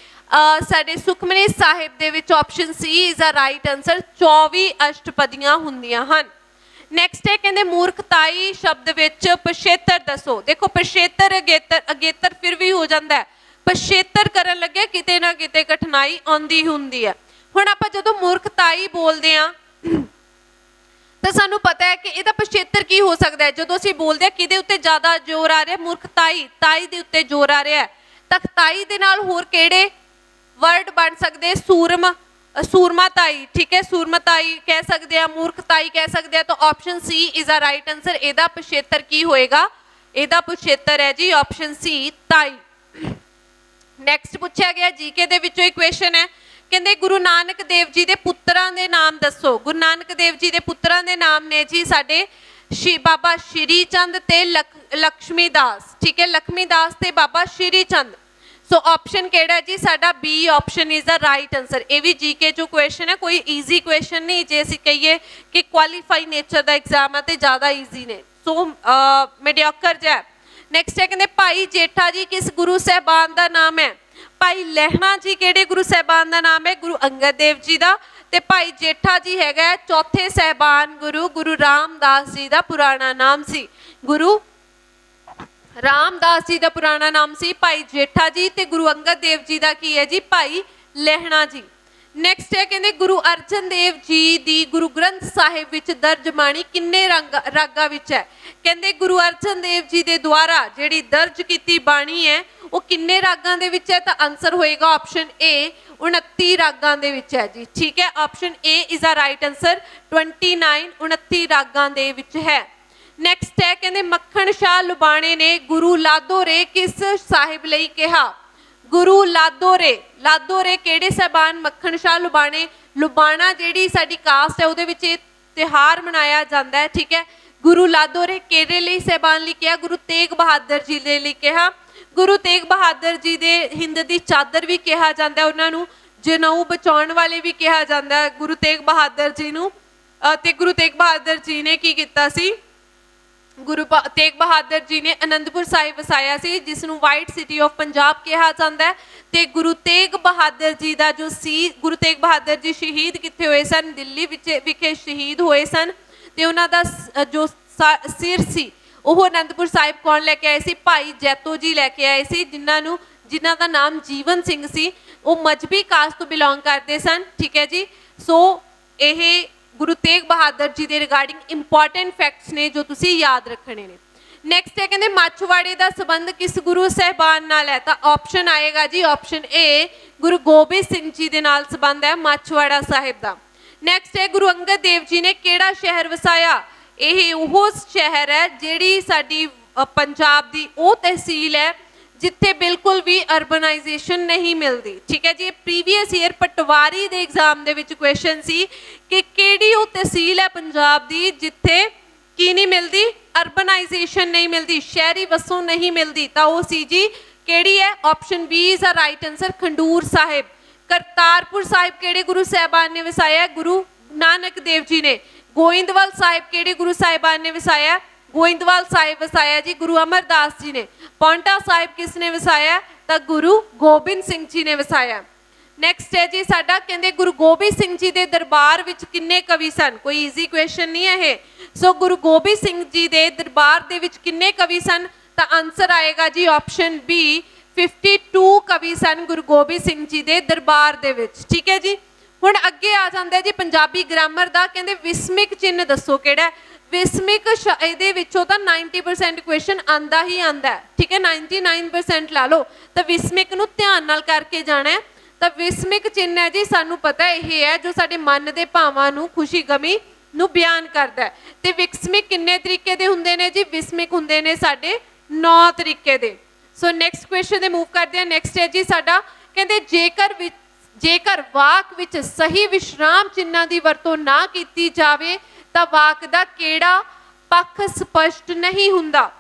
A: ਸਾਡੇ ਸੁਖਮਨੀ ਸਾਹਿਬ ਦੇ ਵਿੱਚ option C is the right answer, 24 ਅਸ਼ਟਪਦੀਆਂ ਹੁੰਦੀਆਂ ਹਨ। ਨੈਕਸਟ ਹੈ, ਕਹਿੰਦੇ ਮੂਰਖਤਾਈ ਸ਼ਬਦ ਵਿੱਚ ਪਿਛੇਤਰ ਦੱਸੋ। ਦੇਖੋ ਪਿਛੇਤਰ ਅਗੇਤਰ ਫਿਰ ਵੀ ਹੋ ਜਾਂਦਾ ਹੈ, ਪਿਛੇਤਰ ਕਰਨ ਲੱਗੇ ਕਿਤੇ ਨਾ ਕਿਤੇ ਕਠਿਨਾਈ ਆਉਂਦੀ ਹੁੰਦੀ ਹੈ। ਹੁਣ ਆਪਾਂ ਜਦੋਂ ਮੂਰਖਤਾਈ ਬੋਲਦੇ ਹਾਂ ਤਾਂ ਸਾਨੂੰ ਪਤਾ ਹੈ ਕਿ ਇਹਦਾ ਪਿਛੇਤਰ ਕੀ ਹੋ ਸਕਦਾ ਹੈ। ਜਦੋਂ ਅਸੀਂ ਬੋਲਦੇ ਹਾਂ ਕਿਹਦੇ ਉੱਤੇ ਜ਼ਿਆਦਾ ਜ਼ੋਰ ਆ ਰਿਹਾ, ਮੂਰਖਤਾਈ, ਤਾਈ ਦੇ ਉੱਤੇ ਜ਼ੋਰ ਆ ਰਿਹਾ ਹੈ, ਤਾਂ ਤਾਈ ਦੇ ਨਾਲ ਹੋਰ ਕਿਹੜੇ ਵਰਡ ਬਣ ਸਕਦੇ, ਸੂਰਮਾਤਾਈ। ਠੀਕ ਹੈ, ਸੂਰਮਤਾਈ ਕਹਿ ਸਕਦੇ ਆ, ਮੂਰਖਤਾਈ ਕਹਿ ਸਕਦੇ ਆ, ਤਾਂ option C is the right answer. ਇਹਦਾ ਪਿਛੇਤਰ ਕੀ ਹੋਏਗਾ, ਇਹਦਾ ਪਿਛੇਤਰ ਹੈ ਜੀ ਆਪਸ਼ਨ ਸੀ ਤਾਈ। ਨੈਕਸਟ ਪੁੱਛਿਆ ਗਿਆ ਜੀਕੇ ਦੇ ਵਿੱਚੋਂ ਇੱਕ ਕੁਐਸਚਨ ਹੈ, ਕਹਿੰਦੇ ਗੁਰੂ ਨਾਨਕ ਦੇਵ ਜੀ ਦੇ ਪੁੱਤਰਾਂ ਦੇ ਨਾਮ ਦੱਸੋ। ਗੁਰੂ ਨਾਨਕ ਦੇਵ ਜੀ ਦੇ ਪੁੱਤਰਾਂ ਦੇ ਨਾਮ ਨੇ ਜੀ ਸਾਡੇ ਬਾਬਾ ਸ਼੍ਰੀ ਚੰਦ ਤੇ ਲక్ష్ਮੀ ਦਾਸ। ਠੀਕ ਹੈ, ਲక్ష్ਮੀ ਦਾਸ ਤੇ ਬਾਬਾ ਸ਼੍ਰੀ ਚੰਦ। ਸੋ ਆਪਸ਼ਨ ਕਿਹੜਾ ਜੀ ਸਾਡਾ, B option is the right answer. ਇਹ ਵੀ ਜੀਕੇ ਚੋਂ ਕੁਐਸਚਨ ਹੈ, ਕੋਈ ਈਜ਼ੀ ਕੁਐਸਚਨ ਨਹੀਂ। ਜੇ ਅਸੀਂ ਕਹੀਏ ਕਿ ਕੁਆਲੀਫਾਈ ਨੇਚਰ ਦਾ ਐਗਜ਼ਾਮ ਹੈ ਤੇ ਜ਼ਿਆਦਾ ਈਜ਼ੀ ਨੇ, ਸੋ ਮੀਡੀਓਕਰ ਜਿਹਾ। ਨੈਕਸਟ ਹੈ, ਕਹਿੰਦੇ ਭਾਈ ਜੇਠਾ ਜੀ ਕਿਸ ਗੁਰੂ ਸਾਹਿਬਾਨ ਦਾ ਨਾਮ ਹੈ। ਭਾਈ ਲਹਿਣਾ ਜੀ ਕਿਹੜੇ ਗੁਰੂ ਸਾਹਿਬਾਨ ਦਾ ਨਾਮ ਹੈ, ਗੁਰੂ ਅੰਗਦ ਦੇਵ ਜੀ ਦਾ। ਤੇ ਭਾਈ ਜੇਠਾ ਜੀ ਹੈਗਾ ਚੌਥੇ ਸਾਹਿਬਾਨ ਗੁਰੂ ਰਾਮਦਾਸ ਜੀ ਦਾ ਪੁਰਾਣਾ ਨਾਮ ਸੀ। ਗੁਰੂ ਰਾਮਦਾਸ ਜੀ ਦਾ ਪੁਰਾਣਾ ਨਾਮ ਸੀ ਭਾਈ ਜੇਠਾ ਜੀ, ਤੇ ਗੁਰੂ ਅੰਗਦ ਦੇਵ ਜੀ ਦਾ ਕੀ ਹੈ ਜੀ, ਭਾਈ ਲਹਿਣਾ ਜੀ। ਨੈਕਸਟ ਹੈ ਕਹਿੰਦੇ ਗੁਰੂ ਅਰਜਨ ਦੇਵ ਜੀ ਦੀ ਗੁਰੂ ਗ੍ਰੰਥ ਸਾਹਿਬ ਵਿੱਚ ਦਰਜ ਬਾਣੀ ਕਿੰਨੇ ਰਾਗਾਂ ਵਿੱਚ ਹੈ। ਕਹਿੰਦੇ ਗੁਰੂ ਅਰਜਨ ਦੇਵ ਜੀ ਦੇ ਦੁਆਰਾ ਜਿਹੜੀ ਦਰਜ ਕੀਤੀ ਬਾਣੀ ਹੈ ਉਹ ਕਿੰਨੇ ਰਾਗਾਂ ਦੇ ਵਿੱਚ ਹੈ, ਤਾਂ ਆਨਸਰ ਹੋਏਗਾ ਆਪਸ਼ਨ ਏ 29 ਰਾਗਾਂ ਦੇ ਵਿੱਚ ਹੈ ਜੀ। ਠੀਕ ਹੈ, option A is a right answer 29 29 ਰਾਗਾਂ ਦੇ ਵਿੱਚ ਹੈ। ਨੈਕਸਟ ਹੈ ਕਹਿੰਦੇ ਮੱਖਣ ਸ਼ਾਹ ਲੁਬਾਣੇ ਨੇ ਗੁਰੂ ਲਾਦੋਰੇ ਕਿਸ ਸਾਹਿਬ ਲਈ ਕਿਹਾ। ਗੁਰੂ ਲਾਦੋਰੇ ਕਿਹੜੇ ਸਾਹਿਬਾਨ ਮੱਖਣ ਸ਼ਾਹ ਲੁਬਾਣੇ, ਲੁਬਾਣਾ ਜਿਹੜੀ ਸਾਡੀ ਕਾਸਟ ਹੈ ਉਹਦੇ ਵਿੱਚ ਇਹ ਤਿਉਹਾਰ ਮਨਾਇਆ ਜਾਂਦਾ ਹੈ। ਠੀਕ ਹੈ, ਗੁਰੂ ਲਾਦੋਰੇ ਕਿਹੜੇ ਲਈ ਸਾਹਿਬਾਨ ਲਈ ਕਿਹਾ, ਗੁਰੂ ਤੇਗ ਬਹਾਦਰ ਜੀ ਦੇ ਲਈ ਕਿਹਾ। ਗੁਰੂ ਤੇਗ ਬਹਾਦਰ ਜੀ ਦੇ ਹਿੰਦ ਦੀ ਚਾਦਰ ਵੀ ਕਿਹਾ ਜਾਂਦਾ, ਉਹਨਾਂ ਨੂੰ ਜਨੇਊ ਬਚਾਉਣ ਵਾਲੇ ਵੀ ਕਿਹਾ ਜਾਂਦਾ ਹੈ ਗੁਰੂ ਤੇਗ ਬਹਾਦਰ ਜੀ ਨੂੰ। ਤੇ ਗੁਰੂ ਤੇਗ ਬਹਾਦਰ ਜੀ ਨੇ ਕੀ ਕੀਤਾ ਸੀ, ਗੁਰੂ ਤੇਗ ਬਹਾਦਰ ਜੀ ਨੇ ਅਨੰਦਪੁਰ ਸਾਹਿਬ ਵਸਾਇਆ ਸੀ ਜਿਸ ਨੂੰ ਵਾਈਟ ਸਿਟੀ ਆਫ ਪੰਜਾਬ ਕਿਹਾ ਜਾਂਦਾ ਹੈ। ਤੇ ਗੁਰੂ ਤੇਗ ਬਹਾਦਰ ਜੀ ਦਾ ਜੋ ਸੀ, ਗੁਰੂ ਤੇਗ ਬਹਾਦਰ ਜੀ ਸ਼ਹੀਦ ਕਿੱਥੇ ਹੋਏ ਸਨ, ਦਿੱਲੀ ਵਿਖੇ ਸ਼ਹੀਦ ਹੋਏ ਸਨ। ਤੇ ਉਹਨਾਂ ਦਾ ਜੋ ਸਿਰ ਸੀ ਉਹ ਅਨੰਦਪੁਰ ਸਾਹਿਬ ਕੌਣ ਲੈ ਕੇ ਆਏ ਸੀ, ਭਾਈ ਜੈਤੋ ਜੀ ਲੈ ਕੇ ਆਏ ਸੀ, ਜਿਨ੍ਹਾਂ ਦਾ ਨਾਮ ਜੀਵਨ ਸਿੰਘ ਸੀ। ਉਹ ਮਜ਼੍ਹਬੀ ਕਾਸਟ ਤੋਂ ਬਿਲੋਂਗ ਕਰਦੇ ਸਨ। ਠੀਕ ਹੈ ਜੀ, ਸੋ ਇਹ ਗੁਰੂ ਤੇਗ ਬਹਾਦਰ ਜੀ ਦੇ ਰਿਗਾਰਡਿੰਗ ਇੰਪੋਰਟੈਂਟ ਫੈਕਟਸ ਨੇ ਜੋ ਤੁਸੀਂ ਯਾਦ ਰੱਖਣੇ ਨੇ। ਨੈਕਸਟ ਹੈ ਕਹਿੰਦੇ ਮਾਛਵਾੜੇ ਦਾ ਸੰਬੰਧ ਕਿਸ ਗੁਰੂ ਸਾਹਿਬਾਨ ਨਾਲ ਹੈ, ਤਾਂ ਆਪਸ਼ਨ ਆਏਗਾ ਜੀ ਆਪਸ਼ਨ ਏ ਗੁਰੂ ਗੋਬਿੰਦ ਸਿੰਘ ਜੀ ਦੇ ਨਾਲ ਸੰਬੰਧ ਹੈ ਮਾਛਵਾੜਾ ਸਾਹਿਬ ਦਾ। ਨੈਕਸਟ ਹੈ ਗੁਰੂ ਅੰਗਦ ਦੇਵ ਜੀ ਨੇ ਕਿਹੜਾ ਸ਼ਹਿਰ ਵਸਾਇਆ। ਇਹ ਉਹ ਸ਼ਹਿਰ ਹੈ ਜਿਹੜੀ ਸਾਡੀ ਪੰਜਾਬ ਦੀ ਉਹ ਤਹਿਸੀਲ ਹੈ ਜਿੱਥੇ ਬਿਲਕੁਲ ਵੀ ਅਰਬਨਾਈਜੇਸ਼ਨ ਨਹੀਂ ਮਿਲਦੀ। ਠੀਕ ਹੈ ਜੀ, ਪ੍ਰੀਵੀਅਸ ਈਅਰ ਪਟਵਾਰੀ ਦੇ ਐਗਜ਼ਾਮ ਦੇ ਵਿੱਚ ਕੁਐਸਚਨ ਸੀ ਕਿ ਕਿਹੜੀ ਉਹ ਤਹਿਸੀਲ ਹੈ ਪੰਜਾਬ ਦੀ ਜਿੱਥੇ ਕੀ ਨਹੀਂ ਮਿਲਦੀ, ਅਰਬਨਾਈਜੇਸ਼ਨ ਨਹੀਂ ਮਿਲਦੀ, ਸ਼ਹਿਰੀ ਵਸੋਂ ਨਹੀਂ ਮਿਲਦੀ, ਤਾਂ ਉਹ ਸੀ ਜੀ ਕਿਹੜੀ ਹੈ, option B is a right answer Khadur Sahib. Kartarpur Sahib ਕਿਹੜੇ ਗੁਰੂ ਸਾਹਿਬਾਨ ਨੇ ਵਸਾਇਆ, ਗੁਰੂ ਨਾਨਕ ਦੇਵ ਜੀ ਨੇ। ਗੋਇੰਦਵਾਲ ਸਾਹਿਬ ਕਿਹੜੇ ਗੁਰੂ ਸਾਹਿਬਾਨ ਨੇ ਵਸਾਇਆ, ਗੋਇੰਦਵਾਲ ਸਾਹਿਬ ਵਸਾਇਆ ਜੀ ਗੁਰੂ ਅਮਰਦਾਸ ਜੀ ਨੇ। ਪੌਂਟਾ ਸਾਹਿਬ ਕਿਸ ਨੇ ਵਸਾਇਆ, ਤਾਂ ਗੁਰੂ ਗੋਬਿੰਦ ਸਿੰਘ ਜੀ ਨੇ ਵਸਾਇਆ। ਨੈਕਸਟ ਹੈ ਜੀ ਸਾਡਾ ਕਹਿੰਦੇ ਗੁਰੂ ਗੋਬਿੰਦ ਸਿੰਘ ਜੀ ਦੇ ਦਰਬਾਰ ਵਿੱਚ ਕਿੰਨੇ ਕਵੀ ਸਨ। ਕੋਈ ਈਜ਼ੀ ਕੁਐਸਚਨ ਨਹੀਂ ਹੈ ਇਹ। ਸੋ ਗੁਰੂ ਗੋਬਿੰਦ ਸਿੰਘ ਜੀ ਦੇ ਦਰਬਾਰ ਦੇ ਵਿੱਚ ਕਿੰਨੇ ਕਵੀ ਸਨ, ਤਾਂ ਆਨਸਰ ਆਏਗਾ ਜੀ ਆਪਸ਼ਨ ਬੀ 52 ਕਵੀ ਸਨ ਗੁਰੂ ਗੋਬਿੰਦ ਸਿੰਘ ਜੀ ਦੇ ਦਰਬਾਰ ਦੇ ਵਿੱਚ। ਠੀਕ ਹੈ ਜੀ, ਹੁਣ ਅੱਗੇ ਆ ਜਾਂਦਾ ਜੀ ਪੰਜਾਬੀ ਗ੍ਰਾਮਰ ਦਾ। ਕਹਿੰਦੇ ਵਿਸਮਿਕ ਚਿੰਨ੍ਹ ਦੱਸੋ ਕਿਹੜਾ। ਵਿਸਮਿਕ ਇਹਦੇ ਵਿੱਚੋਂ ਤਾਂ 90% ਕੁਐਸਚਨ ਆਂਦਾ ਹੀ ਆਂਦਾ ਹੈ। ਠੀਕ ਹੈ, 99% ਲਾ ਲਓ, ਤਾਂ ਵਿਸਮਿਕ ਨੂੰ ਧਿਆਨ ਨਾਲ ਕਰਕੇ ਜਾਣਾ ਹੈ। ਤਾਂ ਵਿਸਮਿਕ ਚਿੰਨ੍ਹ ਹੈ ਜੀ ਸਾਨੂੰ ਪਤਾ ਇਹ ਹੈ ਜੋ ਸਾਡੇ ਮਨ ਦੇ ਭਾਵਾਂ ਨੂੰ, ਖੁਸ਼ੀ ਗਮੀ ਨੂੰ ਬਿਆਨ ਕਰਦਾ ਹੈ। ਤੇ ਵਿਸਮਿਕ ਕਿੰਨੇ ਤਰੀਕੇ ਦੇ ਹੁੰਦੇ ਨੇ ਜੀ, ਵਿਸਮਿਕ ਹੁੰਦੇ ਨੇ ਸਾਡੇ 9 ਤਰੀਕੇ ਦੇ। ਸੋ ਨੈਕਸਟ ਕੁਐਸਚਨ ਦੇ ਮੂਵ ਕਰਦੇ ਹਾਂ। ਨੈਕਸਟ ਹੈ ਜੀ ਸਾਡਾ ਕਹਿੰਦੇ ਜੇਕਰ ਵਾਕ ਵਿੱਚ ਸਹੀ ਵਿਸ਼ਰਾਮ ਚਿੰਨ੍ਹਾਂ ਦੀ ਵਰਤੋਂ ਨਾ ਕੀਤੀ ਜਾਵੇ ਤਾਂ ਵਾਕ ਦਾ ਕਿਹੜਾ ਪੱਖ ਸਪਸ਼ਟ ਨਹੀਂ ਹੁੰਦਾ।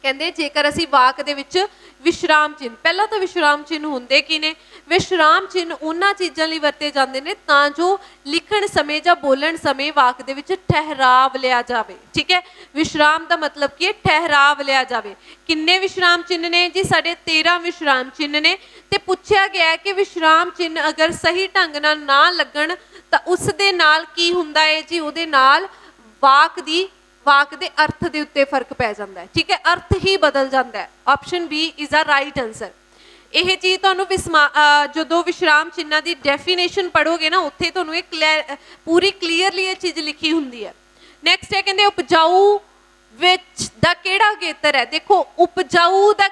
A: ਕਹਿੰਦੇ ਜੇਕਰ ਅਸੀਂ ਵਾਕ ਦੇ ਵਿੱਚ ਵਿਸ਼ਰਾਮ ਚਿੰਨ੍ਹ, ਪਹਿਲਾਂ ਤਾਂ ਵਿਸ਼ਰਾਮ ਚਿੰਨ੍ਹ ਹੁੰਦੇ ਕੀ ਨੇ, ਵਿਸ਼ਰਾਮ ਚਿੰਨ੍ਹ ਉਹਨਾਂ ਚੀਜ਼ਾਂ ਲਈ ਵਰਤੇ ਜਾਂਦੇ ਨੇ ਤਾਂ ਜੋ ਲਿਖਣ ਸਮੇਂ ਜਾਂ ਬੋਲਣ ਸਮੇਂ ਵਾਕ ਦੇ ਵਿੱਚ ਠਹਿਰਾਵ ਲਿਆ ਜਾਵੇ। ਠੀਕ ਹੈ, ਵਿਸ਼ਰਾਮ ਦਾ ਮਤਲਬ ਕੀ ਹੈ, ਠਹਿਰਾਵ ਲਿਆ ਜਾਵੇ। ਕਿੰਨੇ ਵਿਸ਼ਰਾਮ ਚਿੰਨ੍ਹ ਨੇ ਜੀ, ਸਾਡੇ 13 ਵਿਸ਼ਰਾਮ ਚਿੰਨ੍ਹ ਨੇ। ਤੇ ਪੁੱਛਿਆ ਗਿਆ ਕਿ ਵਿਸ਼ਰਾਮ ਚਿੰਨ੍ਹ ਅਗਰ ਸਹੀ ਢੰਗ ਨਾਲ ਨਾ ਲੱਗਣ ਤਾਂ ਉਸ ਦੇ ਨਾਲ ਕੀ ਹੁੰਦਾ ਹੈ ਜੀ, ਉਹਦੇ ਨਾਲ ਵਾਕ ਦੇ ਅਰਥ ਦੇ ਉੱਤੇ ਫਰਕ ਪੈ ਜਾਂਦਾ ਹੈ। ਠੀਕ ਹੈ, ਅਰਥ ਹੀ ਬਦਲ ਜਾਂਦਾ ਹੈ। Option B is a right answer. ਇਹ ਚੀਜ਼ ਤੁਹਾਨੂੰ ਜਦੋਂ ਵਿਸ਼ਰਾਮ ਚਿੰਨ੍ਹਾਂ ਦੀ ਡੈਫੀਨੇਸ਼ਨ ਪੜ੍ਹੋਗੇ ਨਾ ਉੱਥੇ ਤੁਹਾਨੂੰ ਇਹ ਪੂਰੀ ਕਲੀਅਰਲੀ ਇਹ ਚੀਜ਼ ਲਿਖੀ ਹੁੰਦੀ ਹੈ। ਨੈਕਸਟ ਹੈ ਕਹਿੰਦੇ ਉਪਜਾਊ ਵਿੱਚ ਦਾ ਕਿਹੜਾ ਅਗੇਤਰ ਹੈ। ਦੇਖੋ ਉਪਜਾਊ ਦਾ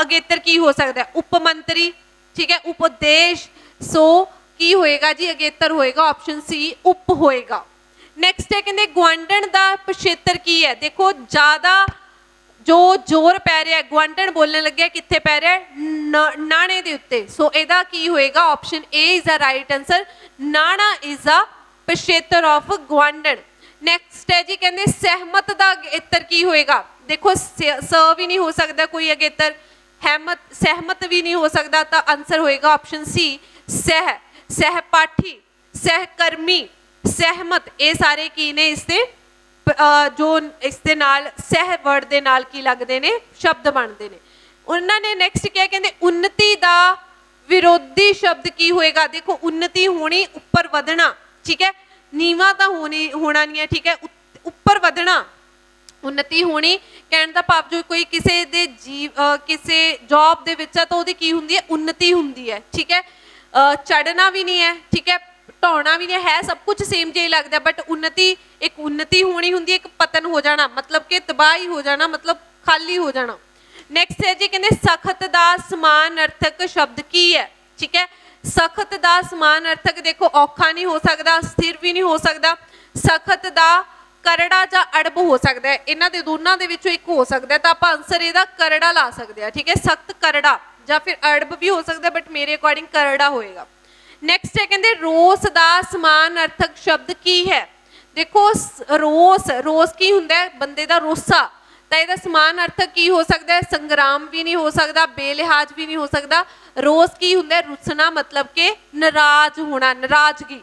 A: ਅਗੇਤਰ ਕੀ ਹੋ ਸਕਦਾ ਹੈ, ਉਪ ਮੰਤਰੀ। ਠੀਕ ਹੈ, ਉਪਦੇਸ਼। ਸੋ ਕੀ ਹੋਏਗਾ ਜੀ, ਅਗੇਤਰ ਹੋਏਗਾ ਆਪਸ਼ਨ ਸੀ ਉਪ ਹੋਏਗਾ। ਨੈਕਸਟ ਹੈ ਕਹਿੰਦੇ ਗੁਆਂਢਣ ਦਾ ਪਿਛੇਤਰ ਕੀ ਹੈ। ਦੇਖੋ ਜ਼ਿਆਦਾ ਜੋ ਜ਼ੋਰ ਪੈ ਰਿਹਾ ਗੁਆਂਢਣ ਬੋਲਣ ਲੱਗਿਆ ਕਿੱਥੇ ਪੈ ਰਿਹਾ, ਨਾਣੇ ਦੇ ਉੱਤੇ। ਸੋ ਇਹਦਾ ਕੀ ਹੋਏਗਾ, option A is a right answer. ਨਾਣਾ ਇਜ਼ ਅ ਪਿਛੇਤਰ ਆਫ ਗੁਆਂਢਣ। ਨੈਕਸਟ ਹੈ ਜੀ ਕਹਿੰਦੇ ਸਹਿਮਤ ਦਾ ਅਗੇਤਰ ਕੀ ਹੋਏਗਾ। ਦੇਖੋ ਸ ਵੀ ਨਹੀਂ ਹੋ ਸਕਦਾ ਕੋਈ ਅਗੇਤਰ, ਸਹਿਮਤ ਵੀ ਨਹੀਂ ਹੋ ਸਕਦਾ, ਤਾਂ ਆਨਸਰ ਹੋਏਗਾ ਆਪਸ਼ਨ ਸੀ ਸਹਿਪਾਠੀ, ਸਹਿਕਰਮੀ, ਸਹਿਮਤ। ਇਹ ਸਾਰੇ ਕੀ ਨੇ ਇਸਦੇ ਜੋ ਇਸ ਦੇ ਨਾਲ ਸਹਿ ਵਰਡ ਦੇ ਨਾਲ ਕੀ ਲੱਗਦੇ ਨੇ, ਸ਼ਬਦ ਬਣਦੇ ਨੇ। ਉਹਨਾਂ ਨੇ ਨੈਕਸਟ ਕਿਹਾ ਕਹਿੰਦੇ ਉન્નਤੀ ਦਾ ਵਿਰੋਧੀ ਸ਼ਬਦ ਕੀ ਹੋਏਗਾ। ਦੇਖੋ ਉન્નਤੀ ਹੋਣੀ ਉੱਪਰ ਵਧਣਾ। ਠੀਕ ਹੈ, ਨੀਵਾਂ ਤਾਂ ਹੋਣਾ ਨਹੀਂ ਹੈ। ਠੀਕ ਹੈ, ਉੱਪਰ ਵਧਣਾ। ਉન્નਤੀ ਹੋਣੀ ਕਹਿਣ ਦਾ ਭਾਵ ਜੋ ਕੋਈ ਕਿਸੇ ਦੇ ਕਿਸੇ ਜੌਬ ਦੇ ਵਿੱਚ ਹੈ ਤਾਂ ਉਹਦੀ ਕੀ ਹੁੰਦੀ ਹੈ, ਉન્નਤੀ ਹੁੰਦੀ ਹੈ। ਠੀਕ ਹੈ, ਚੜਨਾ ਵੀ ਨਹੀਂ ਹੈ, ਠੀਕ ਹੈ, ਢਾਉਣਾ ਵੀ ਨਹੀਂ ਹੈ, ਸਭ ਕੁਝ ਸੇਮ ਜਿਹਾ ਹੀ ਲੱਗਦਾ, ਬਟ ਉੱਨਤੀ ਹੋਣੀ ਹੁੰਦੀ ਹੈ, ਇੱਕ ਪਤਨ ਹੋ ਜਾਣਾ ਮਤਲਬ ਕਿ ਤਬਾਹੀ ਹੋ ਜਾਣਾ, ਮਤਲਬ ਖਾਲੀ ਹੋ ਜਾਣਾ। ਨੈਕਸਟ ਹੈ ਜੀ, ਕਹਿੰਦੇ ਸਖਤ ਦਾ ਸਮਾਨ ਅਰਥਕ ਸ਼ਬਦ ਕੀ ਹੈ, ਠੀਕ ਹੈ। ਸਖਤ ਦਾ ਸਮਾਨ ਅਰਥਕ ਦੇਖੋ ਔਖਾ ਨਹੀਂ ਹੋ ਸਕਦਾ, ਸਥਿਰ ਵੀ ਨਹੀਂ ਹੋ ਸਕਦਾ। ਸਖਤ ਦਾ ਕਰੜਾ ਜਾਂ ਅੜਬ ਹੋ ਸਕਦਾ ਹੈ, ਇਹਨਾਂ ਦੇ ਦੋਨਾਂ ਦੇ ਵਿੱਚੋਂ ਇੱਕ ਹੋ ਸਕਦਾ, ਤਾਂ ਆਪਾਂ ਆਨਸਰ ਇਹਦਾ ਕਰੜਾ ਲਾ ਸਕਦੇ ਆ, ਠੀਕ ਹੈ। ਸਖਤ ਕਰੜਾ ਜਾਂ ਫਿਰ ਅੜਬ ਵੀ ਹੋ ਸਕਦਾ, ਬਟ ਮੇਰੇ ਅਕੋਰਡਿੰਗ ਕਰੜਾ ਹੋਏਗਾ। ਨੈਕਸਟ ਹੈ ਕਹਿੰਦੇ ਰੋਸ ਦਾ ਸਮਾਨ ਅਰਥਕ ਸ਼ਬਦ ਕੀ ਹੈ। ਦੇਖੋ ਰੋਸ ਕੀ ਹੁੰਦਾ ਹੈ, ਬੰਦੇ ਦਾ ਰੋਸਾ, ਤਾਂ ਇਹਦਾ ਸਮਾਨ ਅਰਥਕ ਕੀ ਹੋ ਸਕਦਾ ਹੈ, ਸੰਗਰਾਮ ਵੀ ਨਹੀਂ ਹੋ ਸਕਦਾ, ਬੇਲਿਹਾਜ਼ ਵੀ ਨਹੀਂ ਹੋ ਸਕਦਾ। ਰੋਸ ਕੀ ਹੁੰਦਾ ਹੈ, ਰੁੱਸਣਾ ਮਤਲਬ ਕਿ ਨਾਰਾਜ਼ ਹੋਣਾ, ਨਾਰਾਜ਼ਗੀ।